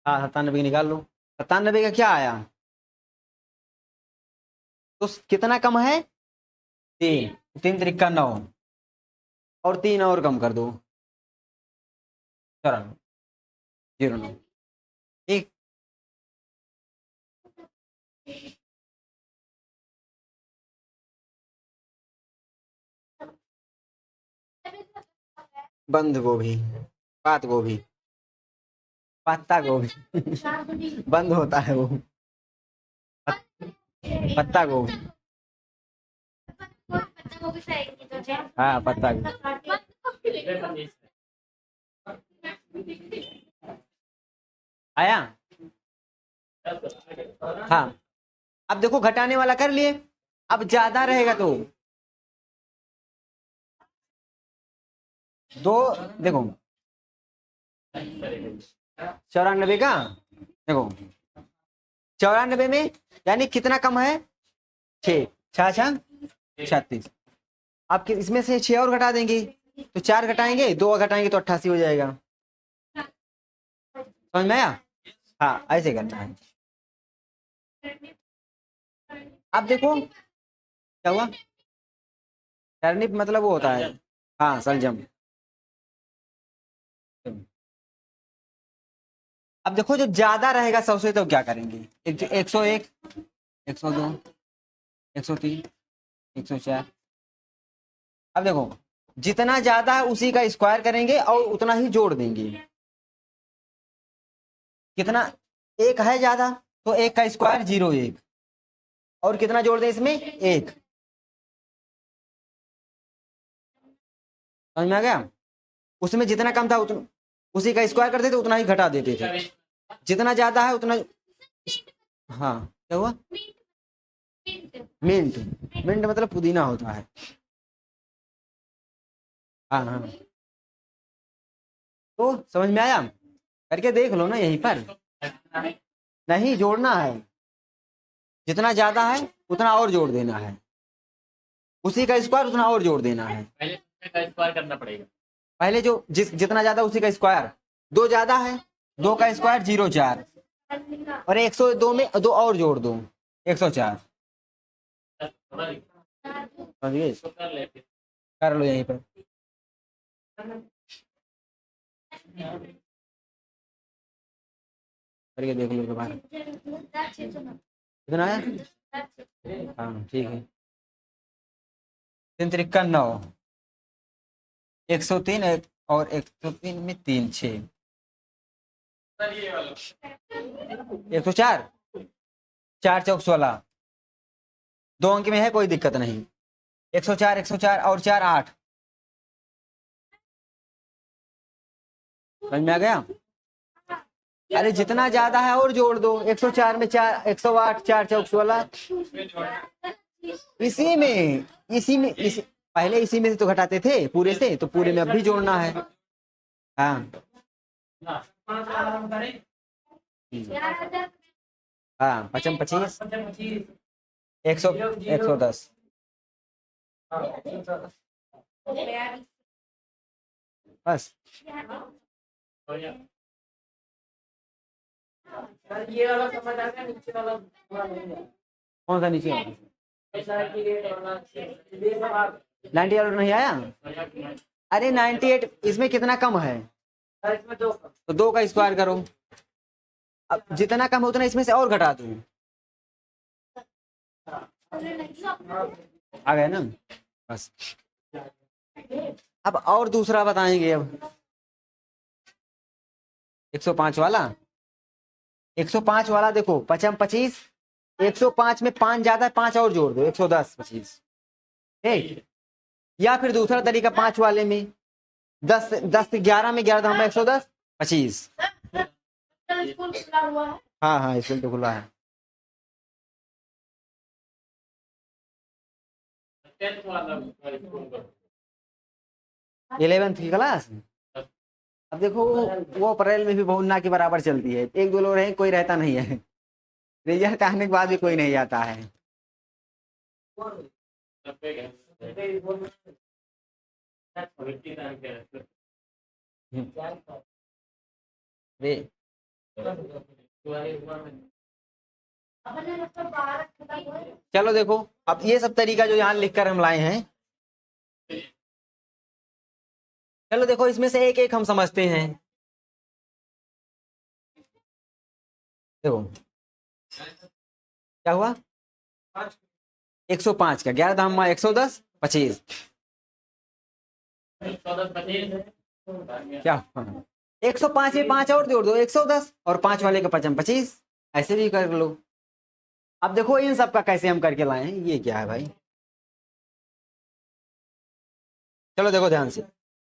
हाँ 97 निकाल लो। 97 का क्या आया? तो कितना कम है? 3, 3 त्रिका 9 और 3 और कम कर दो, 09। ठीक, बंद गोभी, पात गोभी, पत्ता गोभी बंद होता है वो, पत्ता गोभी। हाँ पत्ता गोभी आया। हाँ, अब देखो घटाने वाला कर लिए, अब ज्यादा रहेगा तो 2 देखो 94 का, देखो 94 में यानी कितना कम है? 6 6 36। आप इसमें से 6 और घटा देंगे तो 4 घटाएंगे, 2 घटाएंगे तो 88 हो जाएगा। समझ में आया? हाँ ऐसे करना है। अब देखो क्या हुआ, टर्निप मतलब वो होता है, हाँ सलजम। अब देखो जो ज्यादा रहेगा 100 से तो क्या करेंगे, 101, 102, 103, 104। अब देखो जितना ज्यादा है उसी का स्क्वायर करेंगे और उतना ही जोड़ देंगे। कितना, एक है ज्यादा तो एक का स्क्वायर 01, और कितना जोड़ दें इसमें, एक। समझ में आ गया, उसमें जितना कम था उतना उसी का स्क्वायर करते थे, उतना ही घटा देते थे। जितना ज्यादा है उतना, हाँ क्या हुआ, मिंट, मिंट मतलब पुदीना होता है। हाँ हाँ, तो समझ में आया, करके देख लो ना यहीं पर। नहीं जोड़ना है, जितना ज्यादा है उतना और जोड़ देना है, उसी का स्क्वायर उतना और जोड़ देना है। पहले का स्क्वायर करना पड़ेगा। पहले जो जितना ज्यादा उसी का स्क्वायर, दो ज्यादा है, दो का स्क्वायर 04, और 102 में दो और जोड़ दो 104। समझिए, तो कर ले फिर। कर लो यहीं पर। करके देख लो दोबारा, कितना आया, हाँ ठीक है। 3 त्रिका 9, 103 और 103 में 3 6, 104, 4 चौक 16, 2 अंक में है कोई दिक्कत नहीं। 104, 104 और 4 8। समझ में आ गया, अरे जितना ज्यादा है और जोड़ दो, 104 में 4, 108, 4 चौक 16, इसी में पहले इसी में से तो घटाते थे पूरे से, तो पूरे में अब भी जोड़ना है। हाँ हाँ, 25 25, 110, बस। ये वाला समझ आ गया, नीचे वाला कौन सा नीचे, ऐसा है कि रेट वाला ये सब आप 98 नहीं आया, अरे 98 इसमें कितना कम है, इसमें दो तो 2 का स्क्वायर करो। अब जितना कम है उतना इसमें से और घटा दो, आ गया ना, बस। अब और दूसरा बताएंगे, अब 105 वाला, 105 वाला देखो 55 25, 105 में 5 ज्यादा है, 5 और जोड़ दो 110 25, ठीक। या फिर दूसरा तरीका 5 वाले में 10 से 11 में 11 हम 110 25। स्कूल खुला हुआ है। हाँ हाँ स्कूल तो खुला है। 10th वाला 11th की क्लास, अब देखो वो अप्रैल में भी बहुत ना के बराबर चलती है, एक दो लोग रहे, कोई रहता नहीं है, रिजल्ट आने के बाद भी कोई नहीं आता है। रे अपने मतलब 12 खत्म हुए। चलो देखो, अब ये सब तरीका जो यहाँ लिख कर हम लाए हैं, चलो देखो इसमें से एक एक हम समझते हैं। देखो क्या हुआ, 105 का 11 धाम 110 25, क्या 105 में 5 और जोड़ दो 110, और 5 वाले का 55 25, ऐसे भी कर लो। अब देखो इन सब का कैसे हम करके लाए हैं, ये क्या है भाई, चलो देखो ध्यान से,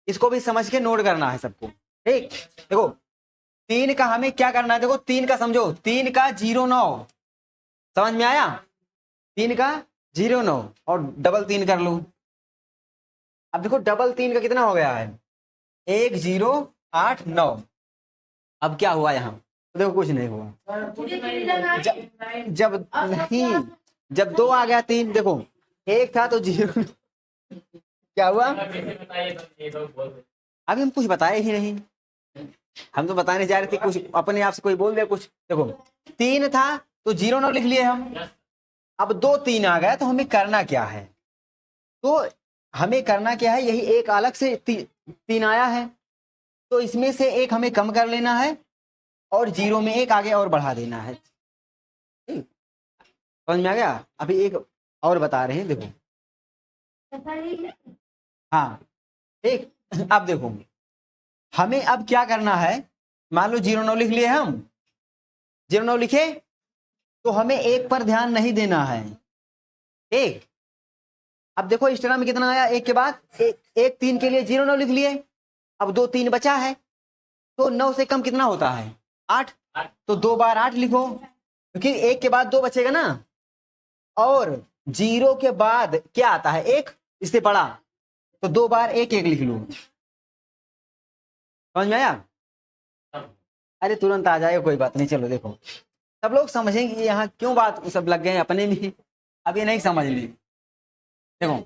इसको भी समझ के नोट करना है सबको, ठीक। देखो 3 का हमें क्या करना है, देखो 3 का समझो, 3 का 09, समझ में आया, 3 का 09 और डबल 3 कर लो। अब देखो डबल 3 का कितना हो गया है, 1089। अब क्या हुआ यहाँ, तो देखो कुछ नहीं हुआ, जब नहीं, जब 2 आ गया 3, देखो 1 था तो 0, क्या हुआ, अभी हम कुछ बताए ही नहीं, हम तो बताने जा रहे थे, कुछ अपने आप से कोई बोल दे कुछ। देखो 3 था तो 09 लिख लिए हम, अब 2 3 आ गया तो हमें करना क्या है? तो हमें करना क्या है, यही एक अलग से 3 आया है तो इसमें से एक हमें कम कर लेना है और 0 में एक आगे और बढ़ा देना है। ठीक, समझ में आ गया? अभी एक और बता रहे हैं, देखो। हाँ ठीक, अब देखो हमें अब क्या करना है। मान लो 0 9 लिख लिए हम, 0 9 लिखे तो हमें एक पर ध्यान नहीं देना है। एक, अब देखो इस तरह में कितना आया, एक के बाद एक 3 के लिए 0 9 लिख लिए। अब 2 3 बचा है तो 9 से कम कितना होता है? 8। तो 2 बार 8 लिखो, क्योंकि एक के बाद 2 बचेगा ना, और 0 के बाद क्या आता है? 1, इससे बड़ा, तो 2 बार 1 1 लिख लो। समझ में आया? अरे तुरंत आ जाएगा, कोई बात नहीं। चलो देखो, सब लोग समझेंगे कि यहाँ क्यों बात सब लग गए अपने में, अब ये नहीं समझ ली। देखो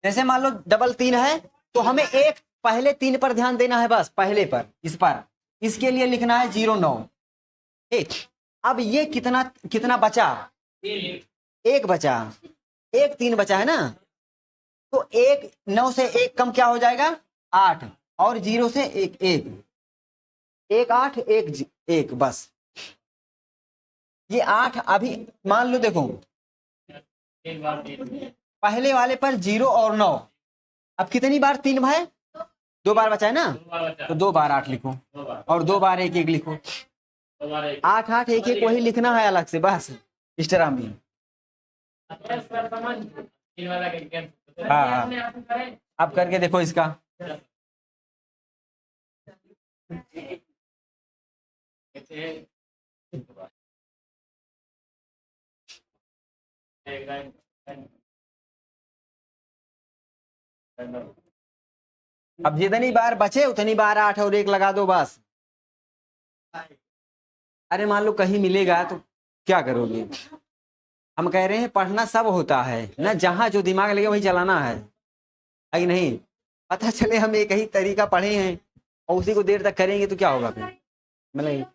जैसे मान लो डबल 3 है तो हमें एक पहले 3 पर ध्यान देना है, बस पहले पर, इस पर, इसके लिए लिखना है 0 9। ठीक, अब ये कितना कितना बचा? एक बचा, एक 3 बचा है ना, तो एक 9 से एक कम क्या हो जाएगा? 8, और 0 से एक 1 8 1 1, बस ये 8। अभी मान लो देखो पहले वाले पर 0 और 9, अब कितनी बार 3 भाई? 2 बार बचा है ना, तो 2 बार 8 लिखो और 2 बार 1 1 लिखो। 8 8 1 1 वही लिखना है अलग से, बस इस तरह में। हाँ अब करके देखो इसका। अब जितनी बार बचे उतनी बार 8 और 1 लगा दो, बस। अरे मान लो कहीं मिलेगा तो क्या करोगे? हम कह रहे हैं पढ़ना सब होता है ना, जहां जो दिमाग लगे वही चलाना है कि नहीं? पता चले हम एक ही तरीका पढ़े हैं और उसी को देर तक करेंगे तो क्या होगा फिर? मतलब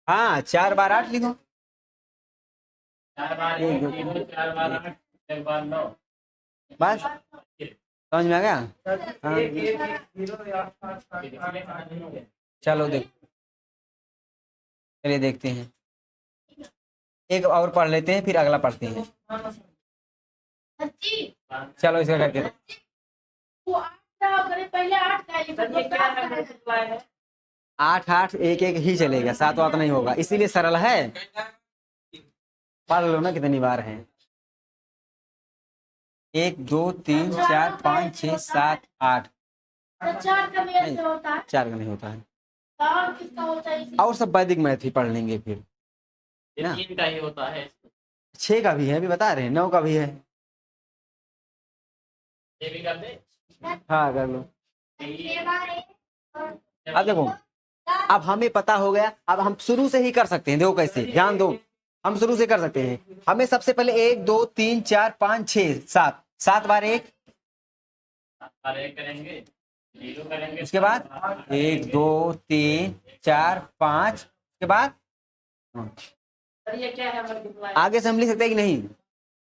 हाँ 4 बार 8 लिखो, 4 बार 1 0 4 बार 8 1 बार 9, बस समझ में आ गया? हाँ। चलो देख, चलिए देखते हैं, एक और पढ़ लेते हैं फिर अगला पढ़ते हैं। चलो इसका करके वो 8 था, अगर पहले 8 का लिखो तो 7 का है। 8 8 1 1 ही चलेगा, 7 वात नहीं होगा, इसीलिए सरल है। पढ़ लो ना कितनी बार है। 1 2 3 4 5 6 7 8। तो 4 का मेल से होता है, 4 का नहीं होता है, और किसका होता है? और सब वैदिक मैथ ही पढ़ लेंगे फिर ना। 3 का ही होता है, 6 का भी है, अभी बता रहे हैं, 9 का भी है। ये भी कर दे। हाँ कर लो। 6 बार 1 अब देखो, अब हमें पता हो गया, अब हम शुरू से ही कर सकते हैं। देखो कैसे, ध्यान दो, हम शुरू से कर सकते हैं। हमें सबसे पहले 1 2 3 4 5 6 7, 7 बार 1, 7 बार 1 करेंगे, 0 करेंगे, उसके बाद 1 2 3 4 5, उसके बाद सर ये क्या है मल्टीप्लाई? आगे से हम लिख सकते हैं कि नहीं?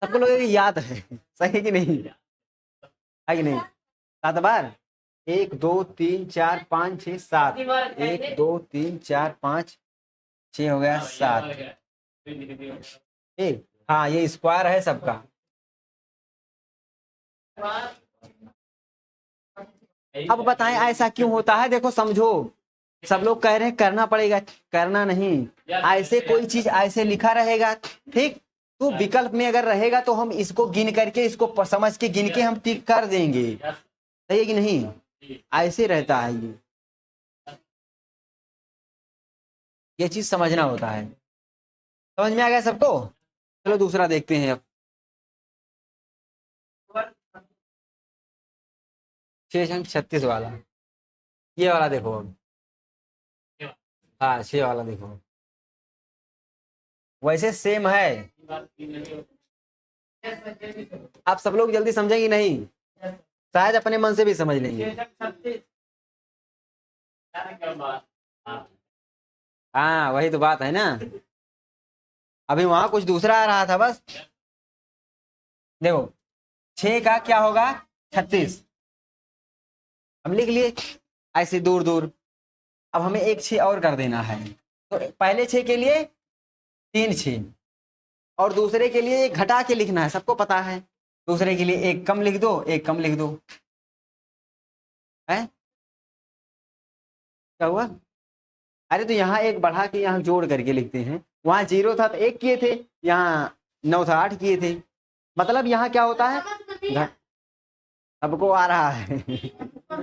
सबको लोगों को याद है, सही है कि नहीं? है कि नहीं? 7 बार 1 2 3 4 5 6 7, 1 2 3 4 5 6 हो गया 7। ठीक, हाँ ये स्क्वायर है सबका। अब बताएं ऐसा क्यों होता है? देखो समझो, सब लोग कह रहे हैं करना पड़ेगा, करना नहीं, ऐसे कोई चीज ऐसे लिखा रहेगा, ठीक, तो विकल्प में अगर रहेगा तो हम इसको गिन करके, इसको समझ के गिन के हम टिक कर देंगे, सही है कि नहीं? ऐसे रहता है ये चीज समझना होता है। समझ में आ गया सबको? चलो दूसरा देखते हैं अब। 6 अंक 36 वाला, ये वाला देखो अब। हाँ 6 वाला देखो, वैसे सेम है। आप सब लोग जल्दी समझेंगे नहीं, शायद अपने मन से भी समझ लेंगे। हाँ वही तो बात है ना। अभी वहां कुछ दूसरा आ रहा था बस। देखो 6 का क्या होगा 36, हम लिख लिए ऐसे दूर दूर। अब हमें एक 6 और कर देना है, तो पहले 6 के लिए 3 6 और दूसरे के लिए एक घटा के लिखना है, सबको पता है। दूसरे के लिए एक कम लिख दो, एक कम लिख दो, है क्या हुआ? अरे तो यहाँ एक बढ़ा के यहाँ जोड़ करके लिखते हैं, वहां 0 था तो 1 किए थे, यहाँ 9 था 8 किए थे। मतलब यहाँ क्या होता है, घट, सबको आ रहा है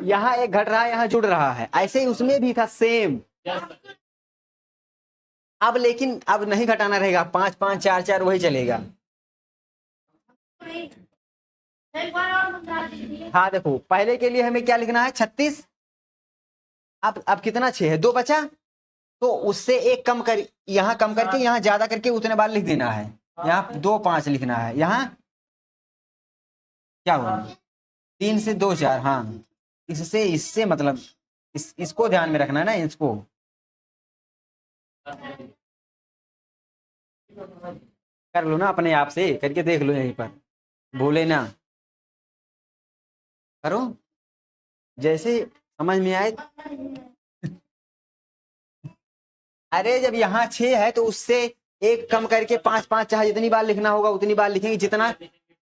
यहाँ एक घट रहा है, यहाँ जुड़ रहा है, ऐसे ही उसमें भी था सेम। अब लेकिन अब नहीं घटाना रहेगा, 5 5 4 4 वही चलेगा। एक बार और समझा दीजिए। हाँ देखो पहले के लिए हमें क्या लिखना है 36। अब कितना 6 है, 2 बचा, तो उससे एक कम कर, यहाँ कम करके यहाँ ज्यादा करके उतने बार लिख देना है। यहाँ 2 5 लिखना है, यहाँ क्या हुआ 3 से 2 4। हाँ इससे इससे मतलब इसको ध्यान में रखना है ना, इसको कर लो ना, अपने आप से करके देख लो, यहीं पर भूले ना, करो जैसे समझ में आए। अरे जब यहाँ 6 है तो उससे एक कम करके 5 5 चाहे जितनी बार लिखना होगा उतनी बार लिखेंगे, जितना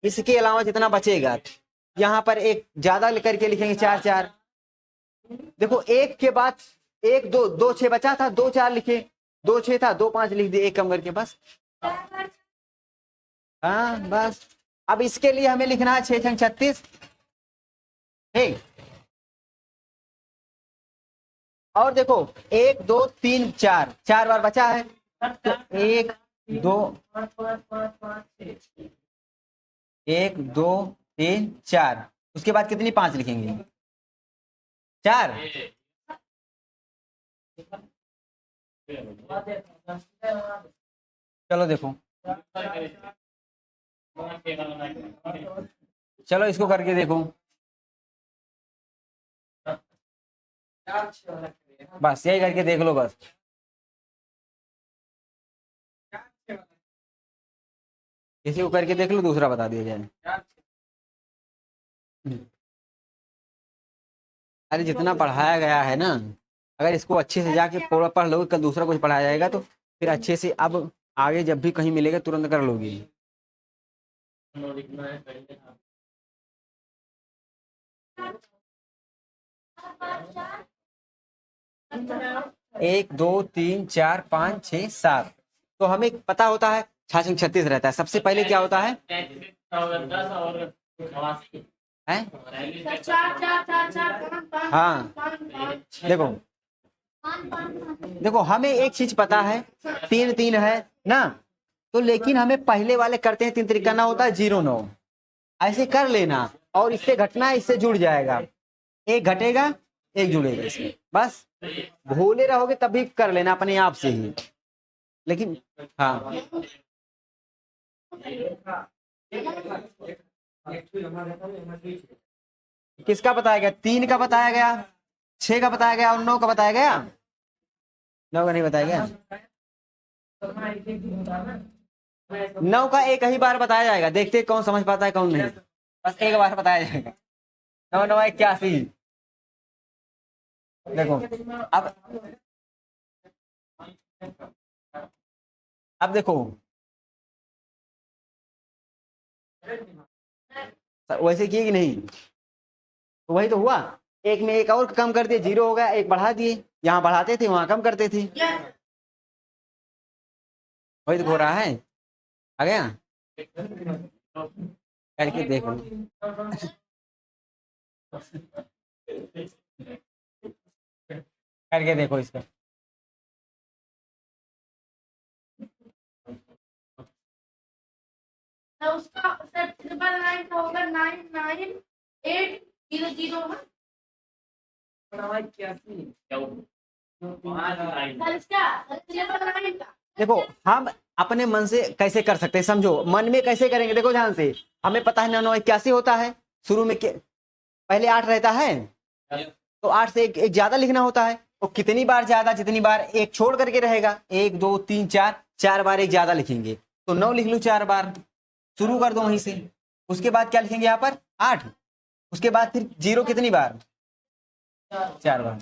इसके अलावा जितना बचेगा। यहाँ पर एक ज्यादा करके लिखेंगे 4 4। देखो एक के बाद 1 2 2 6 बचा था, 2 4 लिखे, 2 6 था 2 5 लिख दिए, एक कम करके बस। हाँ बस अब इसके लिए हमें लिखना है 6 छंग 36, ठीक। और देखो 1 2 3 4 4 बार बचा है, तो 1 2 1 2 3 4, उसके बाद कितनी 5 लिखेंगे 4। चलो देखो, चलो इसको करके देखो, बस यही करके देख लो बस। किसी को करके देख लो, दूसरा बता दिया जाए। अरे जितना पढ़ाया गया है ना, अगर इसको अच्छे से जाके पूरा पढ़ लोगे, कल दूसरा कुछ पढ़ाया जाएगा तो फिर अच्छे से अब आगे जब भी कहीं मिलेगा तुरंत कर लोगे। एक 2 3 4 5 6 7, तो हमें पता होता है 6 36 रहता है। सबसे पहले क्या होता है, है? चार चार चार चार पाँच हाँ देखो देखो हमें एक चीज पता है, 3 3 है ना, तो लेकिन हमें पहले वाले करते हैं 3 तरीका ना होता है 0 9, ऐसे कर लेना और इससे घटना है, इससे जुड़ जाएगा, एक घटेगा एक जुड़ेगा इसमें, बस भूले रहोगे तभी कर लेना अपने आप से ही। लेकिन हाँ किसका बताया गया, 3 का बताया गया, 6 का बताया गया और 9 का बताया गया, 9 का नहीं बताया गया। 9 का एक ही बार बताया जाएगा, देखते कौन समझ पाता है कौन नहीं, बस एक बार बताया जाएगा। 9 9 81। देखो अब देखो वैसे किए कि नहीं, तो वही तो हुआ, एक में एक और कम कर दिए 0 हो गया, एक बढ़ा दिए, यहाँ बढ़ाते थे वहां कम करते थे, वही तो हो रहा है। आ गया, करके देखो करके देखो इसका। तो उसका 999 का होगा 99800 इसका 999 का। देखो हम अपने मन से कैसे कर सकते हैं, समझो मन में कैसे करेंगे, देखो ध्यान से, हमें पता है 9 9 81 होता है, शुरू में पहले 8 रहता है, तो 8 से एक ज्यादा लिखना होता है, और कितनी बार ज्यादा, जितनी बार एक छोड़ करके रहेगा, 1 2 3 4 4 बार एक ज्यादा लिखेंगे, तो 9 लिख लूँ 4 बार, शुरू कर दो वहीं से। उसके बाद क्या लिखेंगे यहाँ पर 8, उसके बाद फिर 0 कितनी बार 4 बार।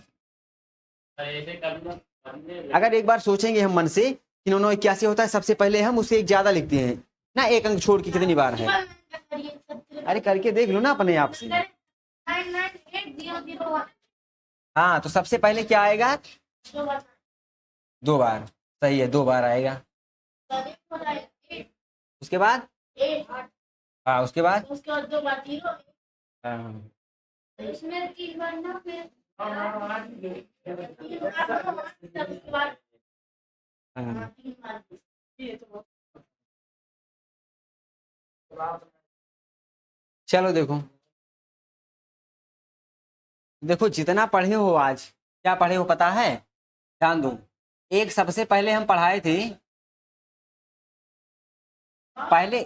ऐसे करने अगर एक बार सोचेंगे हम मन से कि 991 होता है, सबसे पहले हम उससे एक ज्यादा लिखते हैं ना, एक अंक छोड़ के कितनी बार है। अरे करके देख लो ना अपने आप से। 99801 हाँ तो सबसे पहले क्या आएगा 2 बार, सही है 2 बार आएगा। उसके बाद हाँ उसके बाद उसके बाद 2 बार 0, हाँ, इसमें 3 बार ना, फिर हाँ, 3 बार हाँ। 3 बार। चलो देखो देखो जितना पढ़े हो आज, क्या पढ़े हो पता है, ध्यान दो। एक सबसे पहले हम पढ़ाए थे, पहले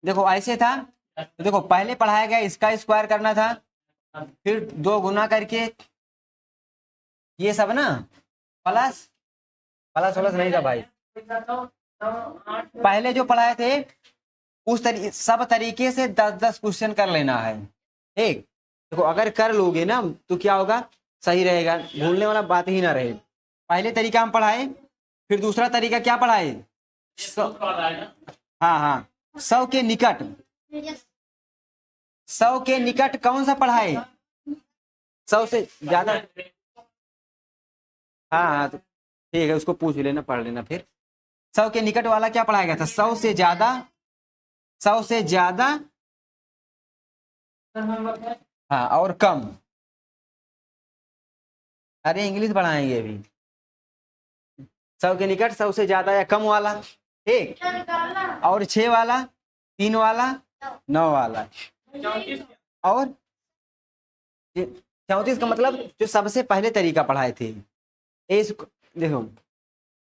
देखो ऐसे था, तो देखो पहले पढ़ाया गया इसका स्क्वायर करना था, फिर 2 गुना करके ये सब ना, प्लस प्लस प्लस नहीं था भाई, पहले जो पढ़ाए थे उस सब तरीके से 10-10 क्वेश्चन कर लेना है, ठीक। देखो अगर कर लोगे ना तो क्या होगा, सही रहेगा, भूलने वाला बात ही ना रहे। पहले तरीका हम पढ़ाए, फिर दूसरा तरीका क्या पढ़ाए, हाँ हाँ 100 के निकट, 100 के निकट कौन सा पढ़ाए, 100 से ज्यादा, हाँ हाँ तो ठीक है, उसको पूछ लेना पढ़ लेना फिर। 100 के निकट वाला क्या पढ़ाया गया था, 100 से ज्यादा, 100 से ज्यादा हाँ और कम। अरे इंग्लिश पढ़ाएंगे अभी, 100 के निकट 100 से ज्यादा या कम वाला, ठीक। और 6 वाला, 3 वाला, 9 वाला, और 34 का मतलब जो सबसे पहले तरीका पढ़ाए थे। देखो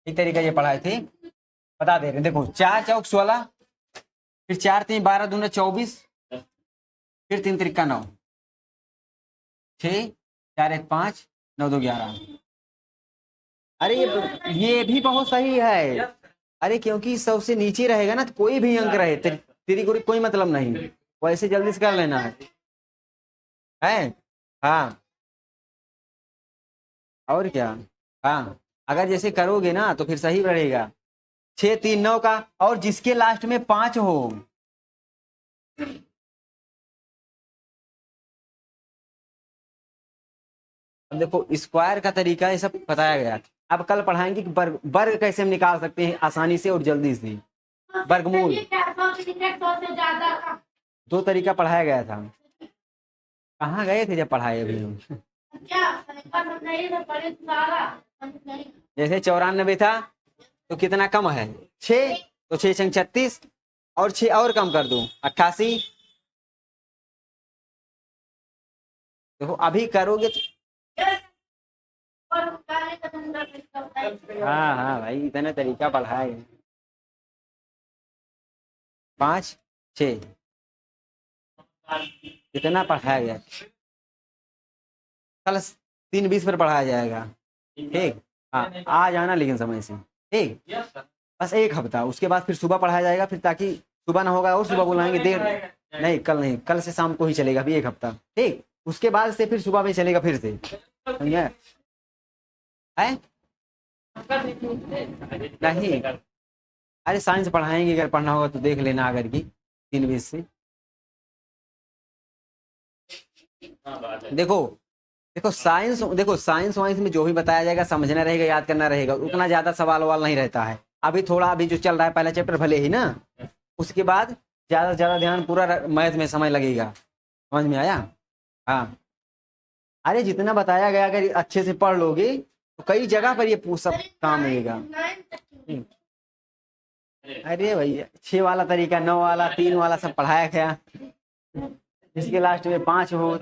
एक तरीका ये पढ़ाए थे, बता दे रहे, देखो 4 चौक 16, फिर 4 3 12 दूना 24, फिर 3 त्रिका 9, 6 4 1 5 9 2 11। अरे ये भी बहुत सही है, अरे क्योंकि 100 से नीचे रहेगा ना तो कोई भी अंक रहे तेरी कोई मतलब नहीं, वैसे जल्दी से कर लेना है हाँ और क्या, हाँ अगर जैसे करोगे ना तो फिर सही रहेगा। 6 3 9 का, और जिसके लास्ट में 5 हो, अब देखो स्क्वायर का तरीका ये सब बताया गया। अब कल पढ़ाएंगे कि वर्ग कैसे हम निकाल सकते हैं आसानी से और जल्दी से, वर्गमूल। 100 से ज्यादा का 2 तरीका पढ़ाया गया था, कहाँ गए थे जब पढ़ाए अभी हम। क्या नहीं तो पढ़े सारा नहीं। जैसे 94 था तो कितना कम है 6, तो 6 संग 36, और 6 और कम कर दो 88। देखो अभी करोगे तो और काले का धंधा करता है। हाँ हाँ भाई इतने तरीका पढ़ाए, 5 6 कितना पढ़ाया गया, कल 3:20 पर पढ़ाया जाएगा, ठीक। हाँ आ जाना लेकिन समय से, ठीक। बस 1 हफ्ता, उसके बाद फिर सुबह पढ़ाया जाएगा, फिर ताकि सुबह ना होगा और सुबह बुलाएंगे देर नहीं, कल नहीं, कल से शाम को ही चलेगा अभी 1 हफ्ता, ठीक। उसके बाद से फिर सुबह में चलेगा फिर से, समझे है नहीं। अरे साइंस पढ़ाएंगे, अगर पढ़ना होगा तो देख लेना अगर की 3:20 से। देखो देखो साइंस वाइंस में जो भी बताया जाएगा समझना रहेगा, याद करना रहेगा, उतना ज्यादा सवाल वाल नहीं रहता है। अभी थोड़ा अभी जो चल रहा है पहला चैप्टर भले ही ना, उसके बाद ज्यादा से ज्यादा ध्यान पूरा मैथ में समय लगेगा, समझ में आया। हाँ अरे जितना बताया गया अगर अच्छे से पढ़ लोगे तो कई जगह पर ये सब काम मिलेगा। अरे भैया 6 वाला तरीका, 9 वाला, 3 वाला सब पढ़ाया गया, जिसके लास्ट में 5 हो।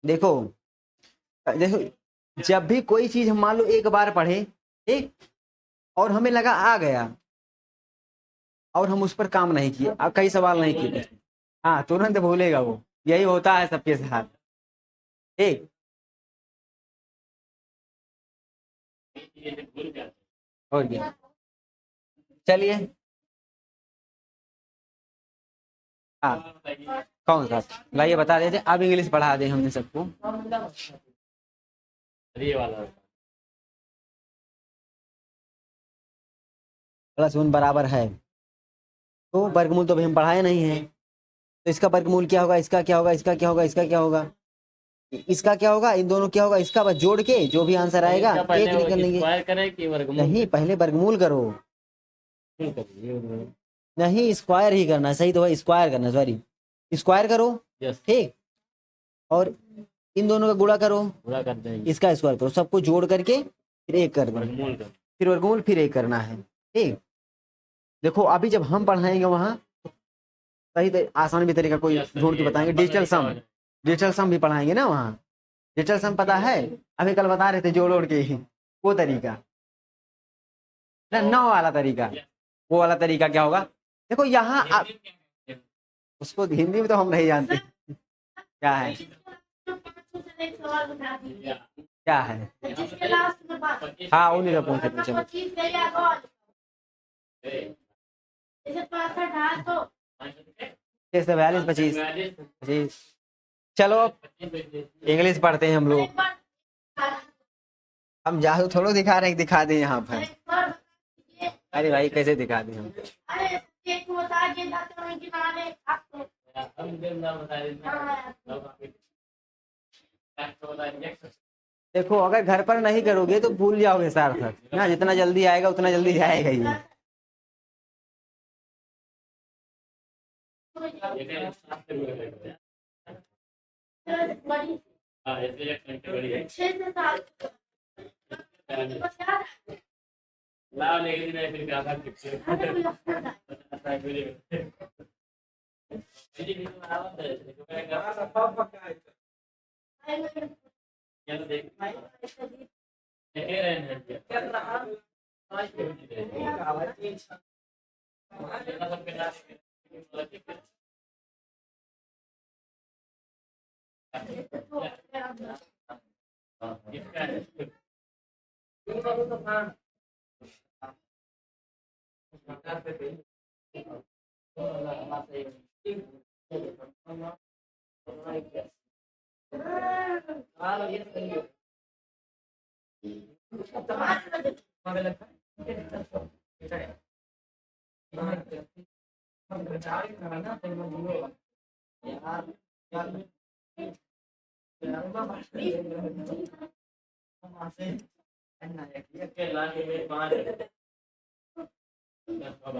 देखो देखो जब भी कोई चीज हम मान लो एक बार पढ़े, ठीक, और हमें लगा आ गया और हम उस पर काम नहीं किए, अब कई सवाल नहीं किए, हाँ तुरंत भूलेगा वो, यही होता है सबके साथ। ठीक। ये तो भूल गया। और क्या, चलिए। हाँ, कौन सा लाइए बता देते, अब इंग्लिश पढ़ा दें हमने सबको। ये वाला +1 बराबर है, तो वर्गमूल तो अभी हम पढ़ाए नहीं है, तो इसका वर्गमूल क्या होगा, इसका क्या होगा, इसका क्या होगा, इसका क्या होगा, इसका क्या होगा, इन दोनों क्या होगा, इसका बस जोड़ के जो भी आंसर आएगा इसका एक पहले निकल लेंगे। स्क्वायर करें कि वर्गमूल? नहीं, पहले वर्गमूल करो। ठीक है, ये वर्गमूल। नहीं, स्क्वायर ही करना, सही तो है, स्क्वायर करना, सॉरी, स्क्वायर करो। यस, ठीक, और इन दोनों का गुणा करो, पूरा कर देंगे। इसका स्क्वायर करो, सबको जोड़ करके फिर एक कर दो, वर्गमूल कर। फिर वर्गमूल, फिर एक करना है। ठीक, देखो अभी जब हम पढ़ाएंगे वहाँ सही आसान भी तरीका कोई Yes, ढूंढ के ये बताएंगे। नंबर डिजिटल लिखा सम, हुआ है। डिजिटल सम भी पढ़ाएंगे ना वहाँ। डिजिटल सम पता है, अभी कल बता रहे थे जोड़ ओड़ के ही, वो तरीका ना, 9 वाला तरीका, वो वाला तरीका क्या होगा, देखो यहाँ उसको हिंदी में तो हम नहीं जानते क्या है, एक सवाल बता दीजिए क्या है। जिसके लास्ट में बात हाँ, उन्हीं का पूछे पूछे। 25 गई आगे और जैसे 65 है तो 42 25 25। चलो अब इंग्लिश पढ़ते हैं हम लोग। एक बार हम जादू थोड़ा दिखा रहे हैं, दिखा दें यहाँ पर। एक बार बताइए। अरे भाई कैसे दिखा दें हम, अरे एक को बता दिए जाते हैं कि नाले आपको हम देव नाम बता देते हैं। देखो अगर घर पर नहीं करोगे तो भूल जाओगे सार्थक ना, जितना जल्दी आएगा उतना जल्दी जाएगा ही। बड़ी हाँ, ऐसे एक घंटे बड़ी है। 6 से 7 लाओ लेकिन नहीं, फिर क्या था किससे? मेरी भी तो आवाज़ है, देखो मैं क्या तो देख देखे रहे हैं क्या आज के भी दे आवाज़ सब के नाम बहुत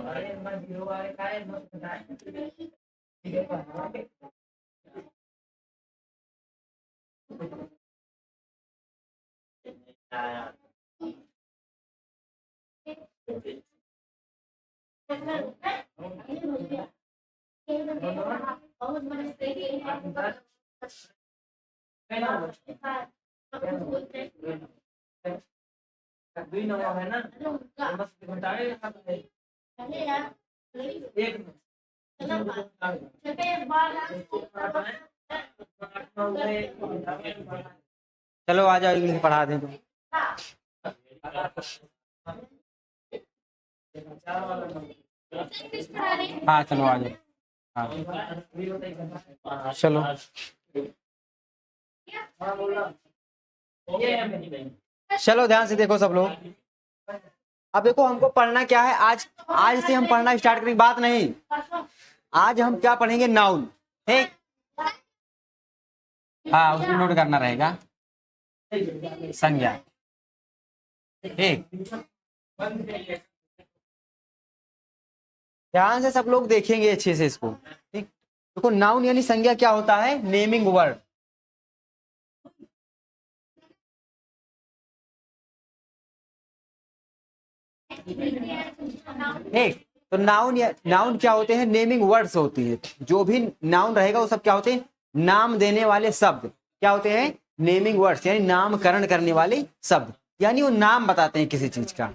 बड़े है ना, बस घटाए एक चलो आ जाओ इंग्लिश पढ़ा दें तो। हाँ चलो आ जाओ। हाँ चलो चलो ध्यान से देखो सब लोग। अब देखो हमको पढ़ना क्या है, आज आज से हम पढ़ना स्टार्ट करेंगे, बात नहीं, आज हम क्या पढ़ेंगे, नाउन। ठीक, हाँ उसमें नोट करना रहेगा संज्ञा। ठीक, ध्यान से सब लोग देखेंगे अच्छे से इसको। ठीक, देखो नाउन यानी संज्ञा क्या होता है, नेमिंग वर्ड। ठीक, तो नाउन क्या होते हैं, नेमिंग वर्ड्स होती है। जो भी नाउन रहेगा वो सब क्या होते हैं, नाम देने वाले शब्द। क्या होते हैं, नेमिंग वर्ड्स, यानी नामकरण करने वाले शब्द, यानी वो नाम बताते हैं किसी चीज का,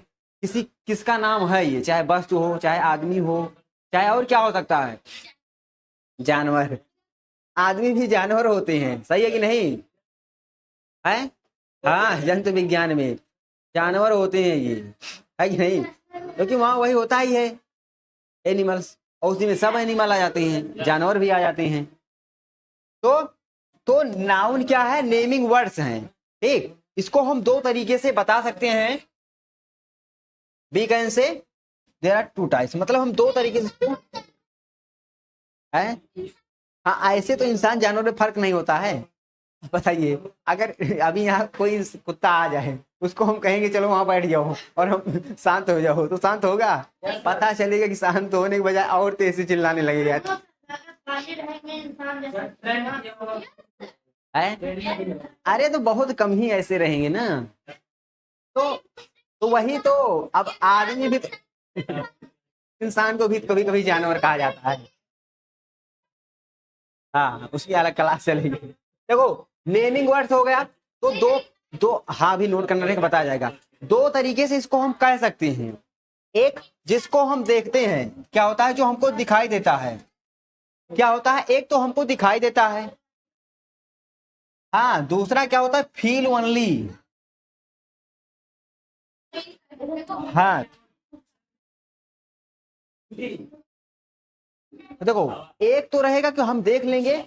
किसी किसका नाम है ये, चाहे वस्तु हो, चाहे आदमी हो, चाहे और क्या हो सकता है, जानवर। आदमी भी जानवर होते हैं, सही है कि नहीं। है। हाँ, जंतु विज्ञान में जानवर होते हैं ये, है कि नहीं? क्योंकि वहां वही होता ही है, एनिमल्स, और उसी में सब एनिमल आ जाते हैं, जानवर भी आ जाते हैं। तो नाउन क्या है? नेमिंग वर्ड्स हैं। ठीक, इसको हम दो तरीके से बता सकते हैं। We can say there are two types, मतलब हम दो तरीके से है। हाँ, ऐसे तो इंसान जानवर में फर्क नहीं होता है। बताइए, अगर अभी यहाँ कोई कुत्ता आ जाए, उसको हम कहेंगे चलो वहां बैठ जाओ और हम शांत हो जाओ, तो शांत होगा? पता चलेगा कि शांत होने के बजाय और तेज से चिल्लाने लगेगा। खाली रहेंगे इंसान जैसा है? अरे तो बहुत कम ही ऐसे रहेंगे ना। तो वही तो, अब आदमी भी तो, इंसान को भी कभी कभी जानवर कहा जाता है। हाँ, उसकी अलग क्लास चलेगी। देखो, नेमिंग वर्ड्स हो गया, तो दो दो हाँ भी नोट करना रहेगा, बताया जाएगा। दो तरीके से इसको हम कह सकते हैं। एक, जिसको हम देखते हैं, क्या होता है? जो हमको दिखाई देता है। क्या होता है? एक तो हमको दिखाई देता है। हाँ, दूसरा क्या होता है? Feel only. हाँ, देखो, एक तो रहेगा कि हम देख लेंगे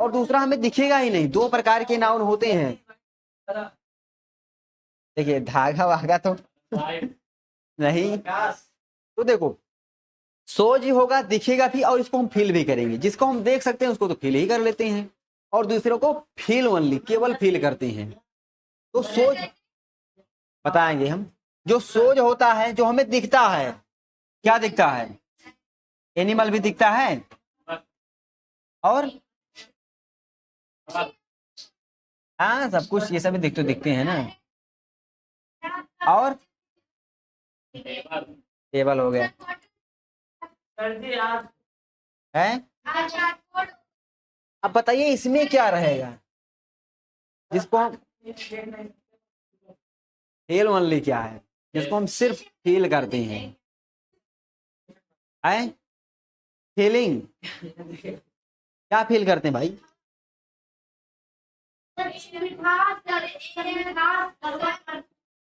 और दूसरा हमें दिखेगा ही नहीं। दो प्रकार के नाउन होते हैं। देखिए, धागा वागा तो नहीं। तो देखो, सोच होगा, दिखेगा भी, और इसको हम फील भी करेंगे। जिसको हम देख सकते हैं उसको तो फील ही कर लेते हैं, और दूसरों को फील ओनली, केवल फील करते हैं। तो सोच बताएंगे हम। जो सोच होता है, जो हमें दिखता है, क्या दिखता है? एनिमल भी दिखता है, और हाँ, सब कुछ ये सब दिखते हैं ना। और टेबल हो गया है। अब बताइए इसमें क्या रहेगा? जिसको हम फील ओनली क्या है? जिसको हम सिर्फ फील करते हैं, है फीलिंग। क्या फील करते हैं भाई?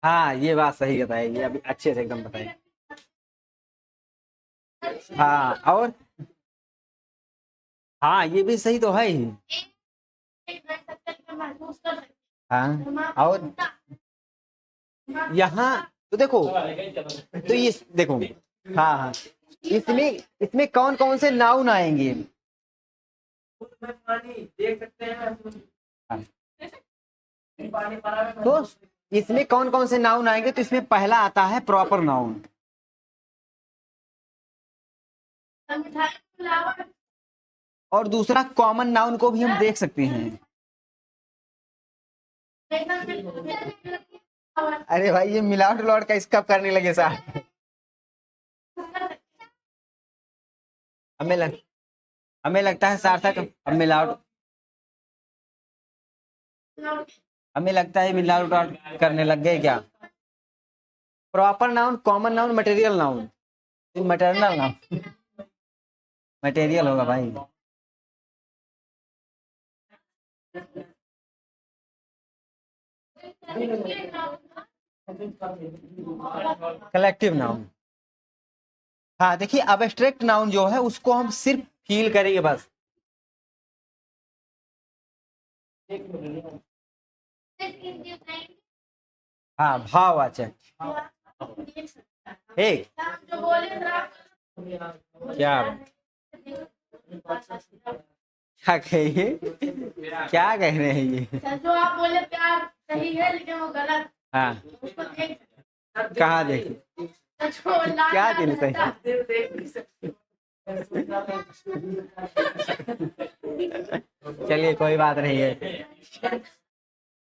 हाँ, ये बात सही बताई, ये अभी अच्छे से एकदम बताई। हाँ, और हाँ, ये भी सही तो है ही। हाँ, और यहाँ तो देखो, तो ये देखो, हाँ हाँ, इसमें इसमें कौन कौन से नाउन आएंगे? हाँ। तो इसमें कौन कौन से नाउन आएंगे? तो इसमें पहला आता है प्रॉपर नाउन, और दूसरा कॉमन नाउन को भी हम देख सकते हैं। अरे भाई, ये मिलावट लौट का इसका करने लगे साहब। हमें लगता है सार्थक, अब मिलावट, हमें लगता है मिलावट करने लग गए क्या? Proper noun, common noun, material noun, material noun, material होगा भाई। Collective noun. हाँ, देखिए, अब्स्ट्रैक्ट नाउन जो है उसको हम सिर्फ फील करेंगे बस। हाँ, भाववाचक। एक क्या क्या कहिए, क्या कह रहे हैं ये? जो आप बोले प्यार सही है लेकिन वो गलत। हाँ, उसको देख कहाँ देखे? क्या दिल सही? चलिए, कोई बात नहीं है।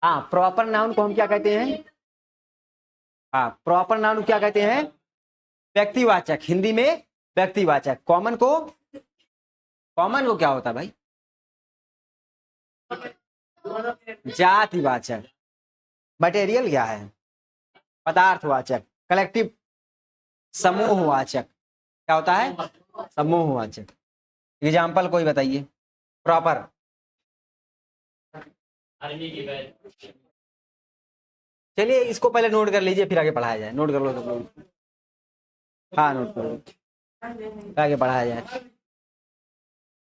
हाँ, प्रॉपर नाउन को हम क्या कहते हैं? हाँ, प्रॉपर नाउन क्या कहते हैं? व्यक्तिवाचक, हिंदी में व्यक्तिवाचक। कॉमन को क्या होता है भाई? जातिवाचक। मटेरियल क्या है? पदार्थवाचक। कलेक्टिव, समूहवाचक। क्या होता है? समूहवाचक। एग्जाम्पल कोई बताइए प्रॉपर। चलिए इसको पहले नोट कर लीजिए, फिर आगे पढ़ाया जाए। नोट कर लो सब लोग। हाँ नोट कर लो, फिर आगे पढ़ाया जाए।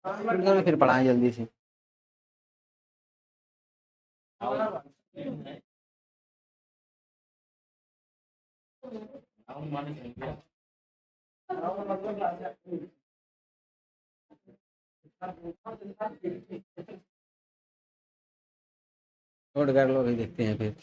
नोट करो फिर पढ़ाएं जल्दी से। नोट कर लो, फिर देखते हैं फिर।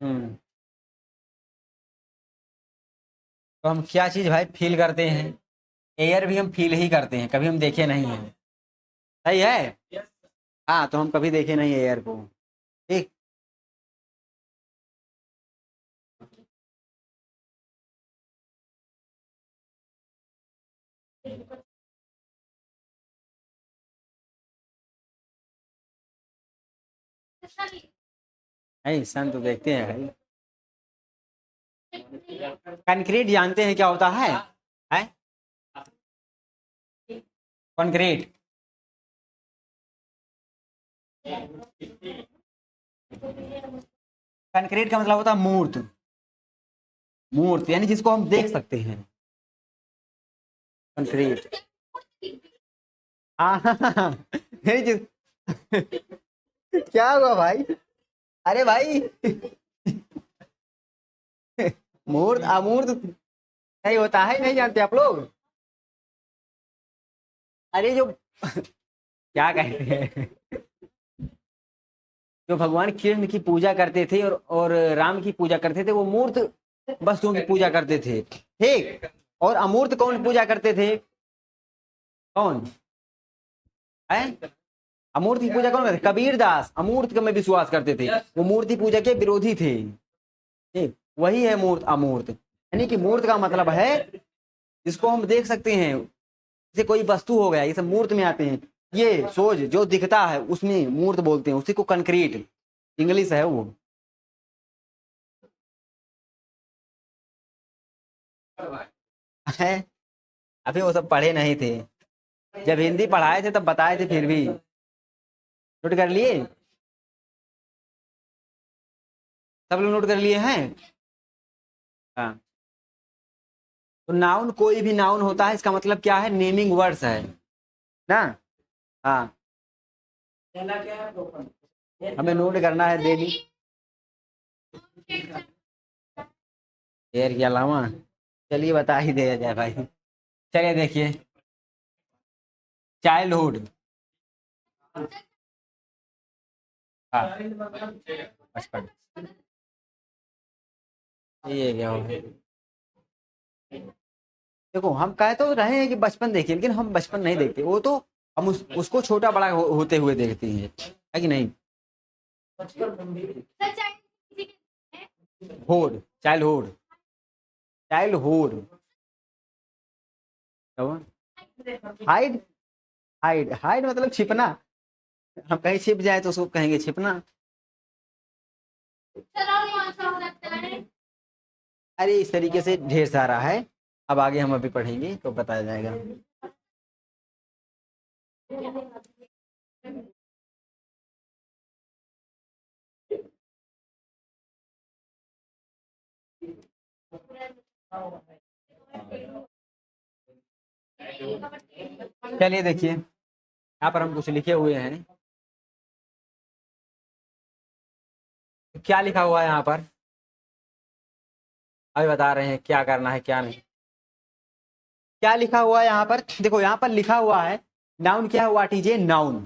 हम्म, तो हम क्या चीज भाई फील करते हैं? एयर भी हम फील ही करते हैं, कभी हम देखे नहीं हैं। सही है। हाँ, तो हम कभी देखे नहीं एयर को। ठीक। नहीं, सन तो देखते हैं भाई। कंक्रीट जानते हैं क्या होता है? कंक्रीट, कंक्रीट का मतलब होता है मूर्त। मूर्त यानी जिसको हम देख सकते हैं, कंक्रीट। हाँ नहीं क्या हुआ भाई? अरे भाई मूर्त अमूर्त नहीं होता है, नहीं जानते आप लोग? अरे जो क्या कहते हैं, जो भगवान कृष्ण की पूजा करते थे और राम की पूजा करते थे, वो मूर्त वस्तुओं की पूजा करते थे। ठीक। और अमूर्त कौन पूजा करते थे? कौन है? अमूर्त की पूजा कौन करते? कबीर दास अमूर्त में विश्वास करते थे, वो मूर्ति पूजा के विरोधी थे। ठीक, वही है मूर्त अमूर्त। यानी कि मूर्त का मतलब है जिसको हम देख सकते हैं, जैसे कोई वस्तु हो गया, ये सब मूर्त में आते हैं। ये सोज जो दिखता है उसमें मूर्त बोलते हैं, उसी को कंक्रीट इंग्लिश है वो। है, अभी वो सब पढ़े नहीं थे, जब हिंदी पढ़ाए थे तब बताए थे, फिर भी नोट कर लिए? सब लोग नोट कर लिए हैं? हाँ, तो नाउन, कोई भी नाउन होता है, इसका मतलब क्या है? नेमिंग वर्ड्स है ना। हाँ, हमें नोट करना है डेली। एयर के अलावा चलिए बता ही दिया जाए भाई। चलिए देखिए, चाइल्डहुड। हाँ, बचपन। ये क्या हो गया? देखो हम कहे तो रहे हैं कि बचपन देखिए, लेकिन हम बचपन नहीं देखते, वो तो हम उसको छोटा बड़ा होते हुए देखते हैं, है कि नहीं? Hood, childhood, childhood. Hide, hide, hide मतलब छिपना। हम कहीं छिप जाए तो उसको कहेंगे छिपना। अरे इस तरीके से ढेर सारा है, अब आगे हम अभी पढ़ेंगे तो बताया जाएगा। चलिए देखिए, यहाँ पर हम कुछ लिखे हुए हैं। क्या लिखा हुआ है यहाँ पर? अभी बता रहे हैं क्या करना है क्या नहीं। क्या लिखा हुआ है यहाँ पर? देखो यहाँ पर लिखा हुआ है नाउन क्या है, व्हाट इज ए नाउन।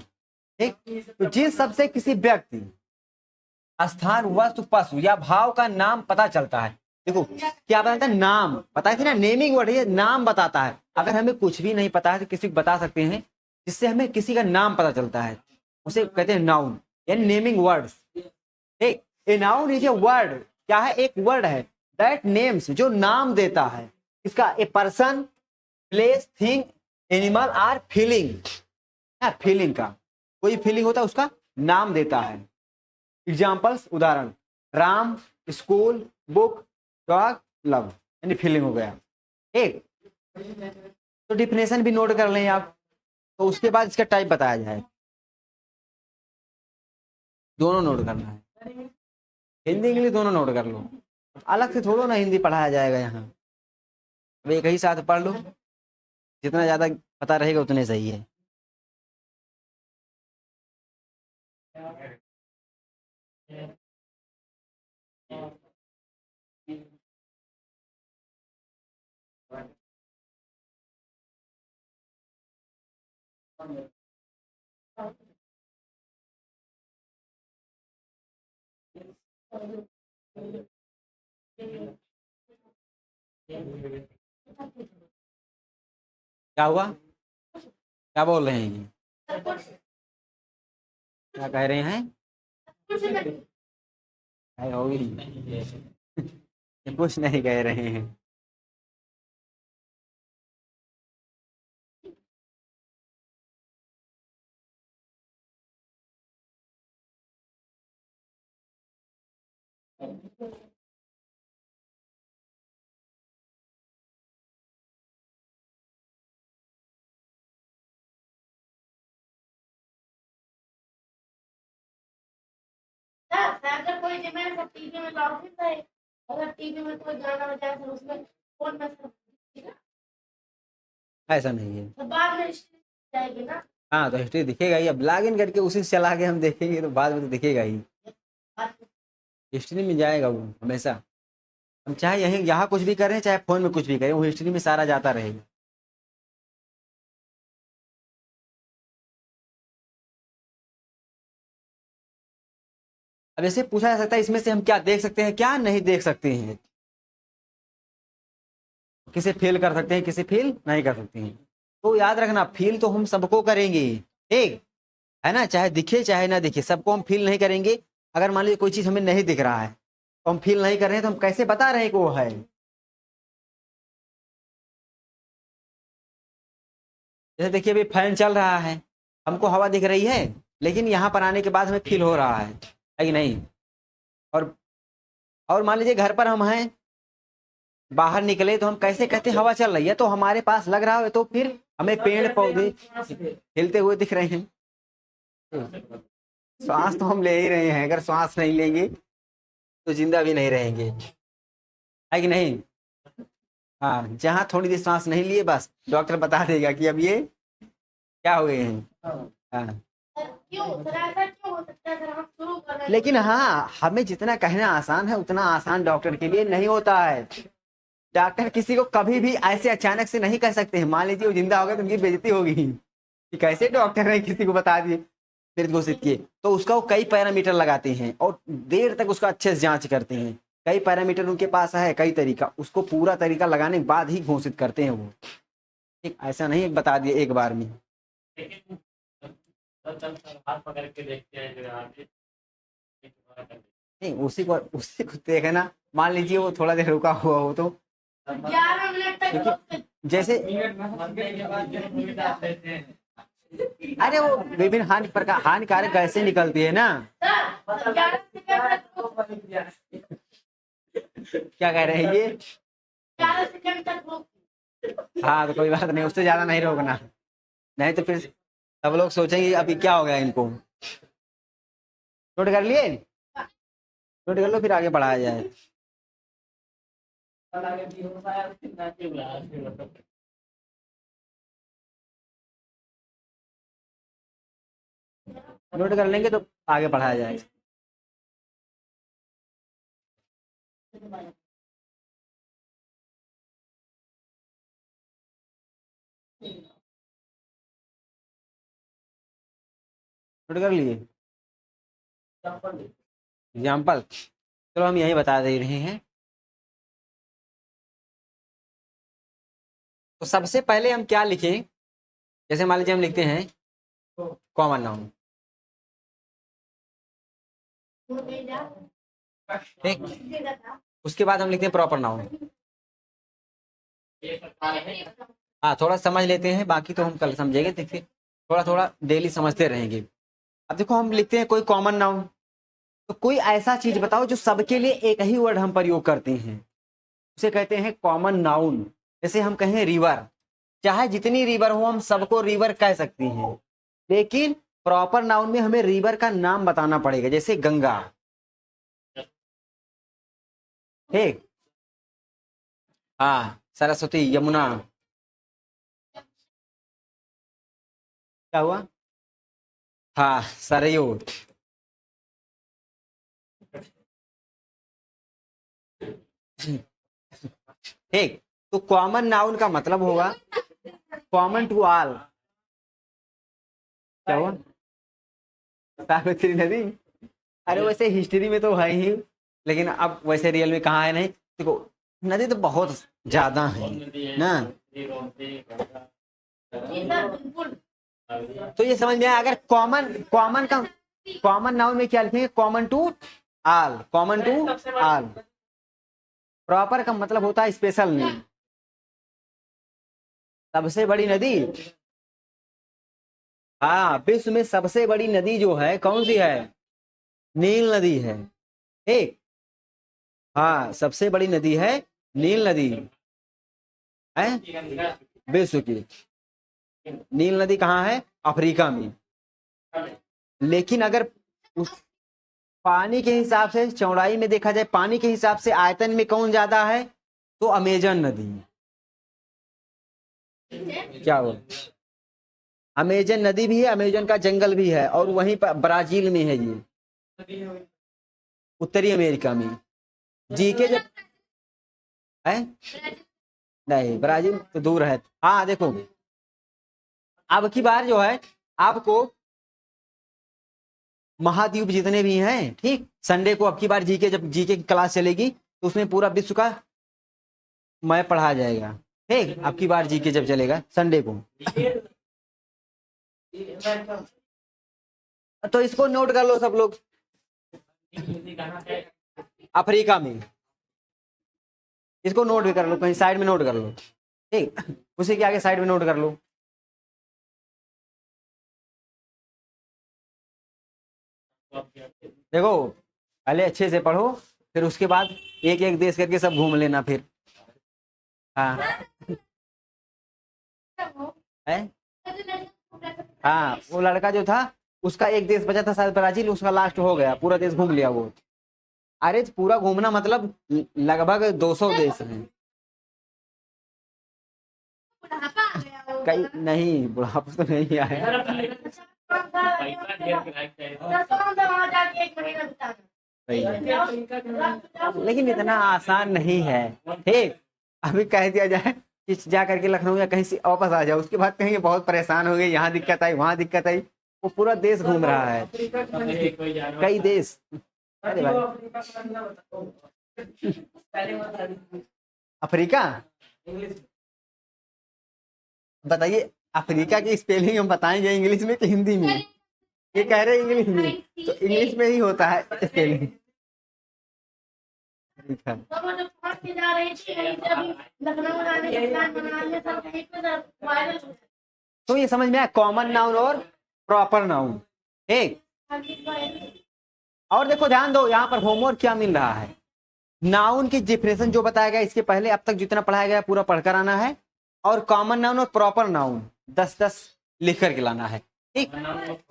ठीक, तो जिस सबसे किसी व्यक्ति, स्थान, वस्तु, पशु या भाव का नाम पता चलता है। देखो क्या बताता है? नाम। पता है ना, नेमिंग वर्ड है, नाम बताता है। अगर हमें कुछ भी नहीं पता है तो किसी को बता सकते हैं, जिससे हमें किसी का नाम पता चलता है, उसे कहते हैं नाउन, यानी नेमिंग वर्ड्स। ठीक, a noun is a word, क्या है? एक वर्ड है दैट नेम्स, जो नाम देता है इसका, a person, place, thing, animal or feeling. है फीलिंग का, कोई फीलिंग होता है उसका नाम देता है। एग्जाम्पल्स उदाहरण, Ram, school, book, dog, love, यानी फीलिंग हो गया। ठीक, तो डिफिनेशन भी नोट कर लें आप, तो उसके बाद इसका टाइप बताया जाए। दोनों नोट करना है, हिंदी इंग्लिश दोनों नोट कर लो, अलग से थोड़ा ना हिंदी पढ़ाया जाएगा यहाँ। अब एक ही साथ पढ़ लो, जितना ज्यादा पता रहेगा उतने सही है। क्या हुआ, क्या बोल रहे हैं ये, क्या कह रहे हैं? होगी कुछ नहीं कह रहे हैं। अगर कोई जिम्मेदार सब टीवी में लॉगिन है, अगर टीवी में कोई गाना बजाए तो उसमें फोन में सब दिखेगा? ऐसा नहीं है, तो बाद में हिस्ट्री जाएगी ना। हाँ तो हिस्ट्री दिखेगा ही, अब लॉग इन करके उसी से चला के हम देखेंगे तो बाद में तो दिखेगा ही, हिस्ट्री में जाएगा वो हमेशा। हम चाहे यहीं यहाँ कुछ भी करें चाहे फोन में कुछ भी करें, वो हिस्ट्री में सारा जाता रहेगा। अब ऐसे पूछा जा सकता है इसमें से हम क्या देख सकते हैं क्या नहीं देख सकते हैं, किसे फेल कर सकते हैं किसे फेल नहीं कर सकते हैं। तो याद रखना फील तो हम सबको करेंगे, ठीक है ना, चाहे दिखे चाहे ना दिखे सबको हम फील नहीं करेंगे। अगर मान लीजिए कोई चीज हमें नहीं दिख रहा है तो हम फील नहीं कर रहे हैं, तो हम कैसे बता रहे हैं कि वो है। जैसे देखिए अभी फैन चल रहा है, हमको हवा दिख रही है, लेकिन यहाँ पर आने के बाद हमें फील हो रहा है कि नहीं। और मान लीजिए घर पर हम हैं, बाहर निकले तो हम कैसे कहते हैं हवा चल रही है, तो हमारे पास लग रहा है, तो फिर हमें पेड़ पौधे हिलते हुए दिख रहे हैं। श्वास तो हम ले ही रहे हैं, अगर श्वास नहीं लेंगे तो जिंदा भी नहीं रहेंगे, है कि नहीं। हाँ, जहाँ थोड़ी देर सांस नहीं लिए बस डॉक्टर बता देगा कि अब ये क्या हो गए हैं। हाँ, क्यों ऐसा क्यों हो सकता है? अगर हम शुरू कर रहे हैं लेकिन हाँ हमें जितना कहना आसान है उतना आसान डॉक्टर के लिए नहीं होता है। डॉक्टर किसी को कभी भी ऐसे अचानक से नहीं कह सकते हैं, मान लीजिए वो जिंदा हो गया तो उनकी बेइज्जती होगी कि कैसे डॉक्टर ने किसी को बता दिए फिर घोषित किए। तो उसका वो कई पैरामीटर लगाते हैं और देर तक उसका अच्छे से जांच करते हैं। कई पैरामीटर उनके पास है, कई तरीका, उसको पूरा तरीका लगाने के बाद ही घोषित करते हैं वो। ठीक, ऐसा नहीं बता दिए एक बार में। लेकिन हाथ पकड़ के देखते हैं जो यहाँ पे नहीं, उसी को देखना, मान लीजिए वो थोड़ा देर रुका हुआ हो तो 11 मिनट तक रोक जैसे अरे वो विभिन्न हानिकारक गैसें निकलती है ना। 11 सेकंड तक रोक, क्या कह रहे हैं ये? 11 सेकंड तक रोक। हाँ तो कोई बात नहीं, उससे ज्यादा नहीं रोकना, नहीं तो फिर सब लोग सोचेंगे अभी क्या हो गया इनको। नोट कर लिए, नोट कर लो फिर आगे बढ़ाया जाए। नोट कर लेंगे तो आगे बढ़ाया जाए। नोट कर लिए एग्जाम्पल, चलो हम यही बता दे रहे हैं। तो सबसे पहले हम क्या लिखें, जैसे मान लीजिए हम लिखते हैं कॉमन नाउन, ठीक, उसके बाद हम लिखते हैं प्रॉपर नाउन। हाँ थोड़ा समझ लेते हैं, बाकी तो हम कल समझेंगे। देखिए थोड़ा थोड़ा डेली समझते रहेंगे। अब देखो हम लिखते हैं कोई कॉमन नाउन, तो कोई ऐसा चीज बताओ जो सबके लिए एक ही वर्ड हम प्रयोग करते हैं, उसे कहते हैं कॉमन नाउन। जैसे हम कहें रिवर, चाहे जितनी रिवर हो हम सबको रिवर कह सकती हैं, लेकिन प्रॉपर नाउन में हमें रिवर का नाम बताना पड़ेगा। जैसे गंगा, ठीक, हाँ, सरस्वती, यमुना, क्या हुआ, हाँ, सरयू, ठीक। तो कॉमन नाउन का मतलब होगा कॉमन टू ऑल। क्या हुआ, सावित्री नदी, अरे वैसे हिस्ट्री में तो है ही, लेकिन अब वैसे रियल में कहाँ है, नहीं देखो, नदी तो बहुत ज्यादा है ना। जी सर बिल्कुल। तो ये समझ में आया, अगर कॉमन कॉमन का कॉमन नाउन में क्या लिखेंगे, common to all, common to all. Proper का मतलब होता है स्पेशल नेम। सबसे बड़ी नदी, हाँ, विश्व में सबसे बड़ी नदी जो है कौन सी है, नील नदी है, ठीक, हाँ, सबसे बड़ी नदी है नील नदी है विश्व की। नील नदी कहाँ है, अफ्रीका में। लेकिन अगर उस पानी के हिसाब से, चौड़ाई में देखा जाए, पानी के हिसाब से आयतन में कौन ज्यादा है, तो अमेजन नदी। क्या हो, अमेजन नदी भी है, अमेजन का जंगल भी है, और वहीं पर ब्राजील में है ये, उत्तरी अमेरिका में। जीके जब है, नहीं ब्राजील तो दूर है। हाँ देखो, अब की बार जो है आपको महाद्वीप जितने भी हैं, ठीक, संडे को अब की बार जीके, जब जीके की क्लास चलेगी तो उसमें पूरा विश्व का मैप पढ़ाया जाएगा, ठीक, अब की बार जीके जब चलेगा संडे को, तो इसको नोट कर लो सब लोग। अफ्रीका में, इसको नोट भी कर लो, कहीं साइड में नोट कर लो, ठीक, उसी के आगे साइड में नोट कर लो। देखो पहले अच्छे से पढ़ो, फिर उसके बाद एक एक देश करके सब घूम लेना फिर। हाँ है, हाँ, वो लड़का जो था उसका एक देश बचा था शायद ब्राजील, उसका लास्ट हो गया, पूरा देश घूम लिया वो। अरे पूरा घूमना मतलब लगभग 200 देश हैं। बुढ़ापा आ गया होगा। कई नहीं, बुढ़ापा तो नहीं आया। वहाँ जाके 1 महीना बिताना। सही है, लेकिन इतना आसान नहीं है, ठीक, अभी कह दिया जाए कि जा करके लखनऊ या कहीं से वापस आ जाओ, उसके बाद कहेंगे बहुत परेशान हो गए, यहाँ दिक्कत आई, वहां दिक्कत आई। वो पूरा देश घूम रहा है, कई देश। अरे भाई, अफ्रीका, बताइए, अफ्रीका की स्पेलिंग हम बताएंगे इंग्लिश में कि हिंदी में, ये कह रहे हैं इंग्लिश में, तो इंग्लिश में ही होता है स्पेलिंग। ठीक है, तो वो जब पहुंच के जा रही थी वहीं से अभी लखनऊ जाने का प्लान बना लिया था, कहीं पे वायरल हो तो ये समझ में आया कॉमन नाउन और प्रॉपर नाउन, ठीक। गया। और देखो ध्यान दो, यहाँ पर होमवर्क क्या मिल रहा है, नाउन की डिफिनेशन जो बताया गया इसके पहले अब तक जितना पढ़ाया गया पूरा पढ़कर आना है, और कॉमन नाउन और प्रॉपर नाउन 10-10 लिख करके लाना है, ठीक,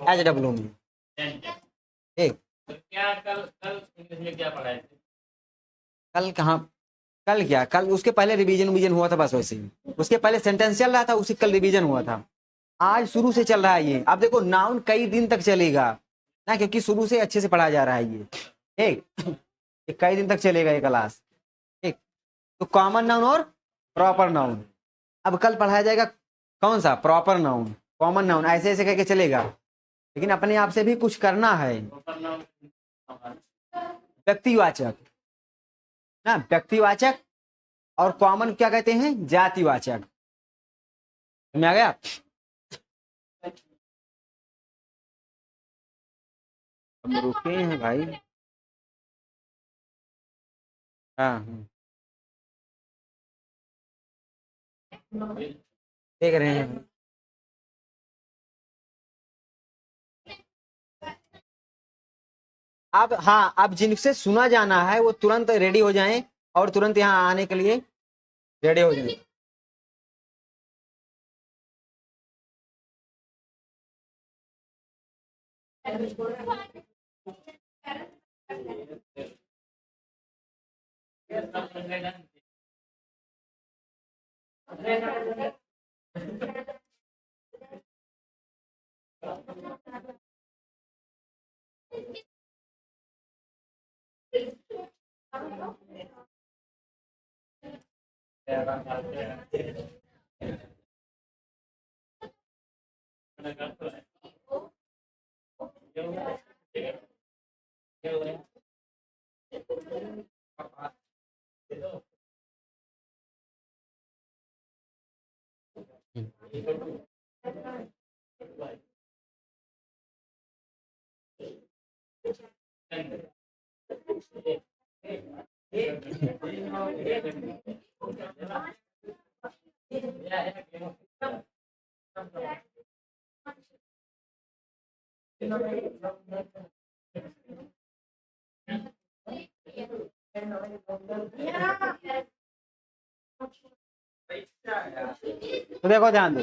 एच डब्ल्यू में, ठीक। क्या कल कल इंग्लिश में क्या पढ़ाए थे? कल कहाँ, कल क्या, कल उसके पहले रिवीजन विजन हुआ था, बस वैसे ही, उसके पहले सेंटेंस चल रहा था, उसी कल रिवीजन हुआ था। आज शुरू से चल रहा है ये, अब देखो नाउन कई दिन तक चलेगा ना, क्योंकि शुरू से अच्छे से पढ़ाया जा रहा है ये, ठीक, ये कई दिन तक चलेगा ये क्लास, ठीक। तो कॉमन नाउन और प्रॉपर नाउन अब कल पढ़ाया जाएगा, कौन सा, प्रॉपर नाउन, कॉमन नाउन ऐसे ऐसे करके चलेगा, लेकिन अपने आप से भी कुछ करना है। व्यक्तिवाचक ना, व्यक्तिवाचक, और कॉमन क्या कहते हैं, जातिवाचक, समझ आ गया। हम रुके हैं भाई, हाँ देख रहे हैं। अब हाँ, अब जिनसे सुना जाना है वो तुरंत रेडी हो जाएं और तुरंत यहाँ आने के लिए रेडी हो जाएं। तो देखो ध्यान दो,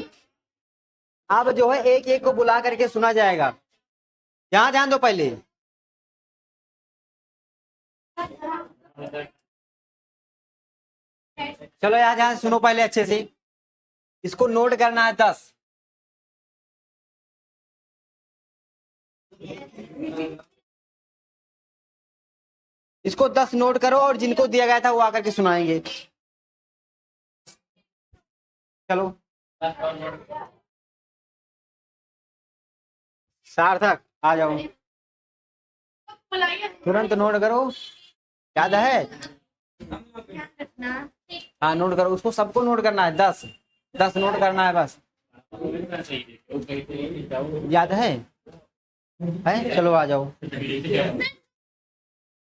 अब जो है एक एक को बुला करके सुना जाएगा। यहाँ ध्यान दो पहले, चलो यहाँ ध्यान सुनो पहले अच्छे से, इसको नोट करना है 10। इसको 10 नोट करो और जिनको दिया गया था वो आकर के सुनाएंगे। चलो सार्थक आ जाओ, तुरंत नोट करो, याद है? हाँ नोट करो, उसको सबको नोट करना है, 10 नोट करना है बस, याद है? चलो आ जाओ,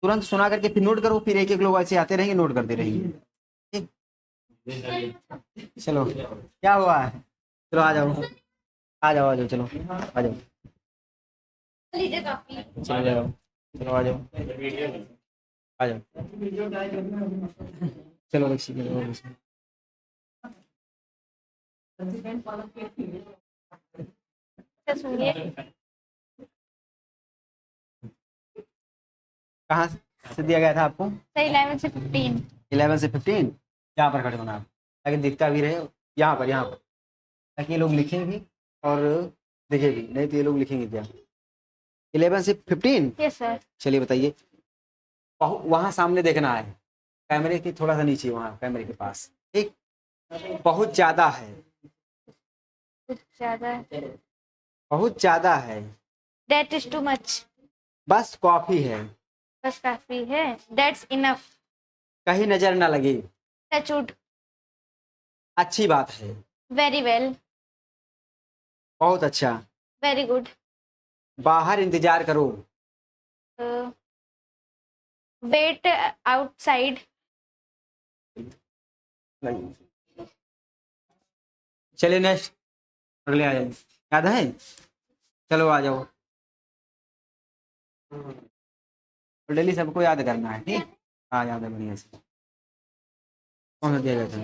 तुरंत सुना करके फिर नोट करो, फिर एक एक लोग ऐसे आते रहेंगे, नोट करते रहेंगे। चलो क्या हुआ है, चलो आ जाओ आ जाओ आ जाओ, चलो आ जाओ, चलो जाओ, चलो आ जाओ आ जाओ, चलो लक्ष्य चलो। कहाँ से दिया गया था आपको? 11 से 15। 11 से 15 यहाँ पर खड़े होना आप, ताकि दिखता भी रहे, यहाँ पर ताकि ये लोग लिखें भी और देखे भी, नहीं तो ये लोग लिखेंगे क्या? 11 से 15? Yes sir. चलिए बताइए, वहां सामने देखना है, कैमरे के थोड़ा सा नीचे, वहां कैमरे के पास, ठीक? बहुत ज्यादा है, बहुत ज्यादा है, That is too much। बस कॉफी है, बस काफी है, That's enough। कहीं नजर ना लगे, Touchwood। अच्छी बात है, Very well। बहुत अच्छा, Very good। बाहर इंतजार करो, Wait outside। चलिए नेक्स्ट, अगले आ जाओ, याद है? चलो आ जाओ, डेली सबको याद करना है, ठीक? हाँ याद है, बढ़िया से। कौन सा दिया गया था?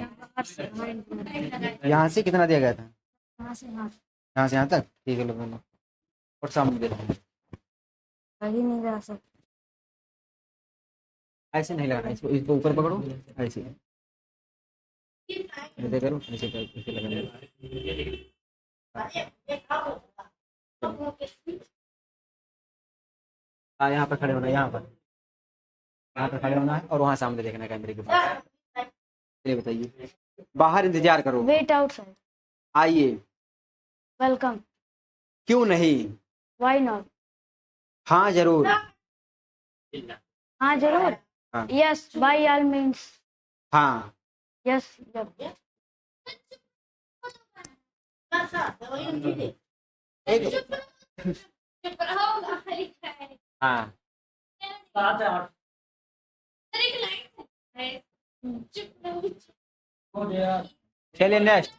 यहाँ से कितना दिया गया था? यहाँ से यहाँ तक, ठीक है, लो और सामने देखो, कहीं नहीं जा सकते, ऐसे नहीं लगाना, इसको ऊपर पकड़ो, ऐसे करो, ऐसे लगाना। हाँ यहाँ पर खड़े होना, यहाँ पर खड़े होना है और वहाँ सामने देखना है कैमरे के पास। चलिए बताइए, बाहर इंतजार करो, वेट आउटसाइड। आइए, वेलकम। क्यों नहीं, व्हाई नॉट। हाँ जरूर, हाँ जरूर, हाँ यस बाय ऑल मीन्स, हाँ यस। एक हाँ चलिए नेक्स्ट,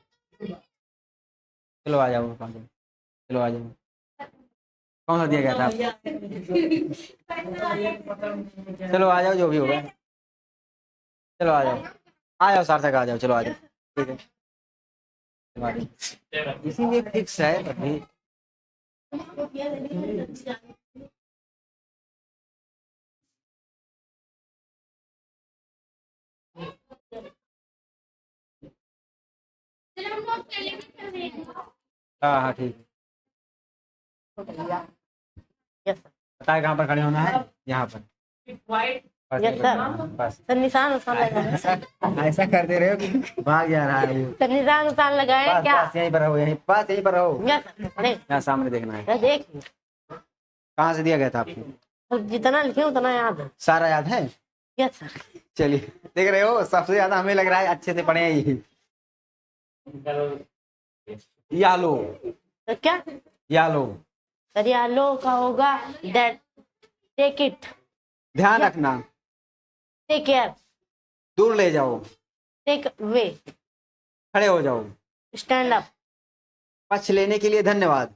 चलो आ जाओ, चलो आ जाओ, कौन सा दिया गया था? चलो आ जाओ, जो भी होगा। चलो आ जाओ, आ जाओ सार्थक, आ जाओ, चलो आ जाओ, ठीक है। इसीलिए फिक्स है अभी। हाँ हाँ ठीक है। यस बताए कहाँ पर खड़े होना है? यहाँ पर। बस यस सर। बस सर निशान लगाए, ऐसा कर दे रहे हो कि भाग जा रहा है वो। सर निशान लगाए बस क्या? बस यहीं पर रहो, यहीं पर रहो। Yes sir. यहाँ सामने देखना है। देखिए कहाँ से दिया गया था आपको? तो जितना लिखे उतना याद है। सारा याद है? Yes sir. चलिए, देख रहे हो, सबसे ज्यादा हमें लग रहा है अच्छे से पढ़े हैं ये। यालो, तो क्या यालो। सर? यालो का होगा दैट, टेक इट, ध्यान रखना, टेक केयर, दूर ले जाओ, टेक वे, खड़े हो जाओ, स्टैंड अप, पक्ष लेने के लिए धन्यवाद,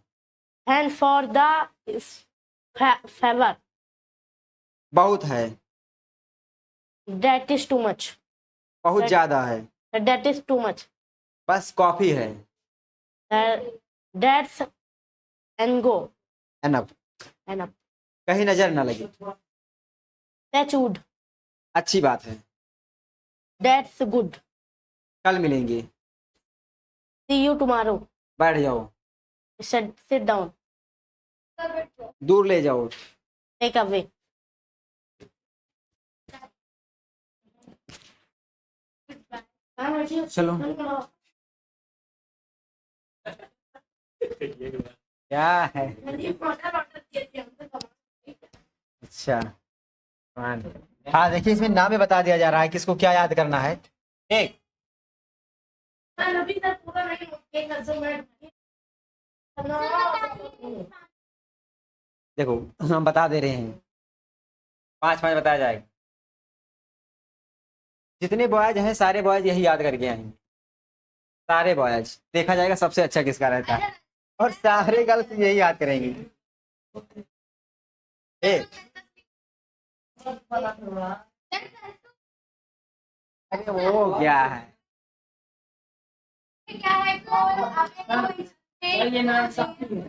थैंक्स फॉर द फेवर, बहुत है, दैट इज टू मच, बहुत ज्यादा है, दैट इज टू मच, बस कॉफी है, that's and go, enough, enough, कहीं नजर न लगे, दैट्स वुड, अच्छी बात है, दैट्स गुड, कल मिलेंगे, सी यू टुमारो, बैठ जाओ, सिट डाउन, दूर ले जाओ, टेक अवे, चलो। क्या है? अच्छा, हाँ देखिए, इसमें नाम भी बता दिया जा रहा है किसको क्या याद करना है। एक देखो, हम बता दे रहे हैं, 5-5 बताया जाएगा। जितने बॉयज हैं सारे बॉयज यही याद करके आएंगे, सारे बॉयज। देखा जाएगा सबसे अच्छा किसका रहता है, और सारे गर्ल्स यही याद करेंगी। एक, अरे वो क्या है?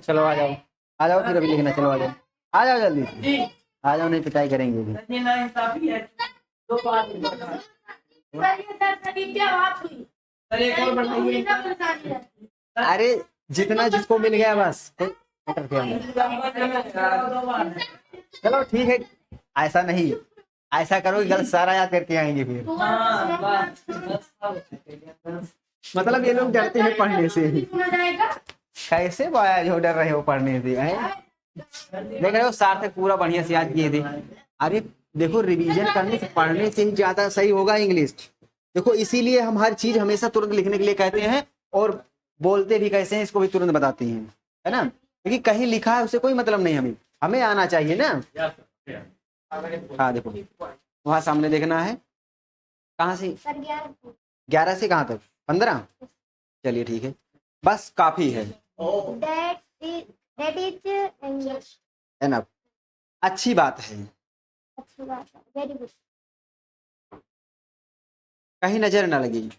चलो आ जाओ, आ जाओ, फिर अभी लिखना। चलो आ जाओ, आ जाओ जल्दी से, आ जाओ, नहीं पिटाई करेंगे अभी। अरे जितना जिसको मिल गया बस, चलो ठीक है। ऐसा नहीं, ऐसा करो कि गलत सारा याद करके आएंगे फिर। मतलब ये लोग डरते हैं पढ़ने से। कैसे बॉयज हो डर रहे हो पढ़ने से? देख रहे हो, सार्थक पूरा बढ़िया से याद किए थे। अरे देखो, रिवीजन करने से, पढ़ने से ही ज्यादा सही होगा इंग्लिश। देखो, इसीलिए हम हर चीज हमेशा तुरंत लिखने के लिए कहते हैं, और बोलते भी कैसे हैं इसको भी तुरंत बताते हैं, है ना? क्योंकि कहीं लिखा है उससे कोई मतलब नहीं, हमें आना चाहिए ना। हाँ देखो, वहां सामने देखना है। कहाँ से? 11 से कहाँ तक? 15। चलिए ठीक है, बस काफी है। That is English. एनफ, अच्छी बात है, अच्छी बात है, वेरी गुड। कहीं नजर न लगी,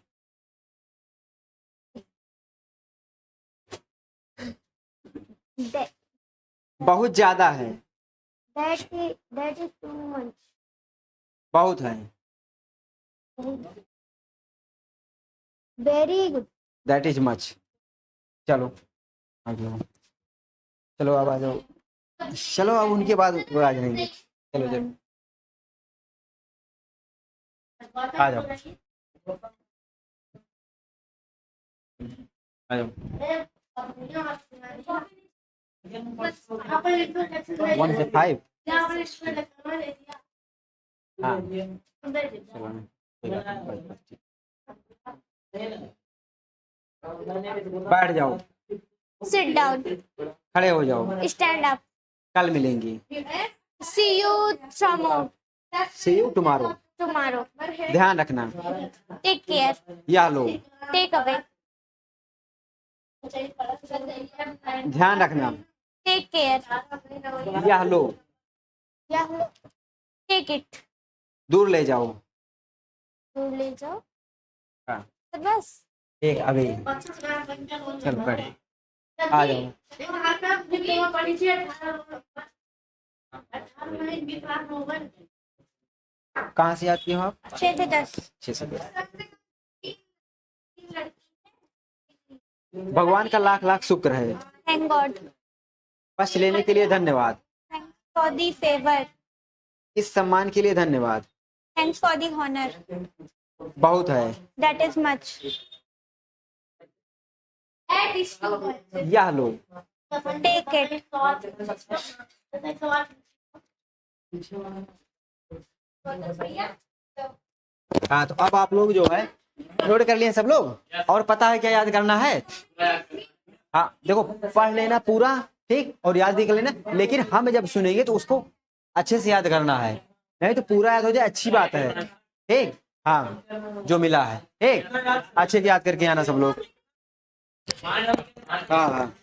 बहुत ज्यादा है, That is too much. बहुत है, Very good. That is much. चलो आगे आओ। चलो अब आ जाओ, चलो अब उनके बाद वो आ जाएंगे। चलो चलो आ जाओ, आ जाओ। 1 से 5। हाँ चलो, बैठ जाओ, Sit down. खड़े हो जाओ, Stand up. कल मिलेंगे, See you see you tomorrow, tomorrow. ध्यान रखना, Take care. या लो, Take away. ध्यान रखना, टेक केयर, यह लो, या टेक इट, दूर ले जाओ, दूर ले जाओ, हाँ। तो बस एक अभी चल पढ़, आ जाओ। देखो हाथ में डिप्लोमा पढ़ी थी 18 में विकलांग होगा। कहाँ से याद किए हो आप? 6 से 10। 6 से 10। भगवान का लाख लाख शुक्र है, थैंक गॉड, कष्ट लेने के लिए धन्यवाद, थैंक्स फॉर दी फेवर, इस सम्मान के लिए धन्यवाद, थैंक्स फॉर दी हॉनर, बहुत है, दैट इज मच, यह लो, टेक इट, हाँ। तो अब आप लोग जो है नोट कर लिए सब लोग, और पता है क्या याद करना है? हाँ देखो, पढ़ लेना पूरा, ठीक, और याद भी कर लेना, लेकिन हम जब सुनेंगे तो उसको अच्छे से याद करना है, नहीं तो पूरा याद हो जाए अच्छी बात है, ठीक। हाँ, जो मिला है, ठीक, अच्छे से याद करके आना सब लोग। हाँ हाँ।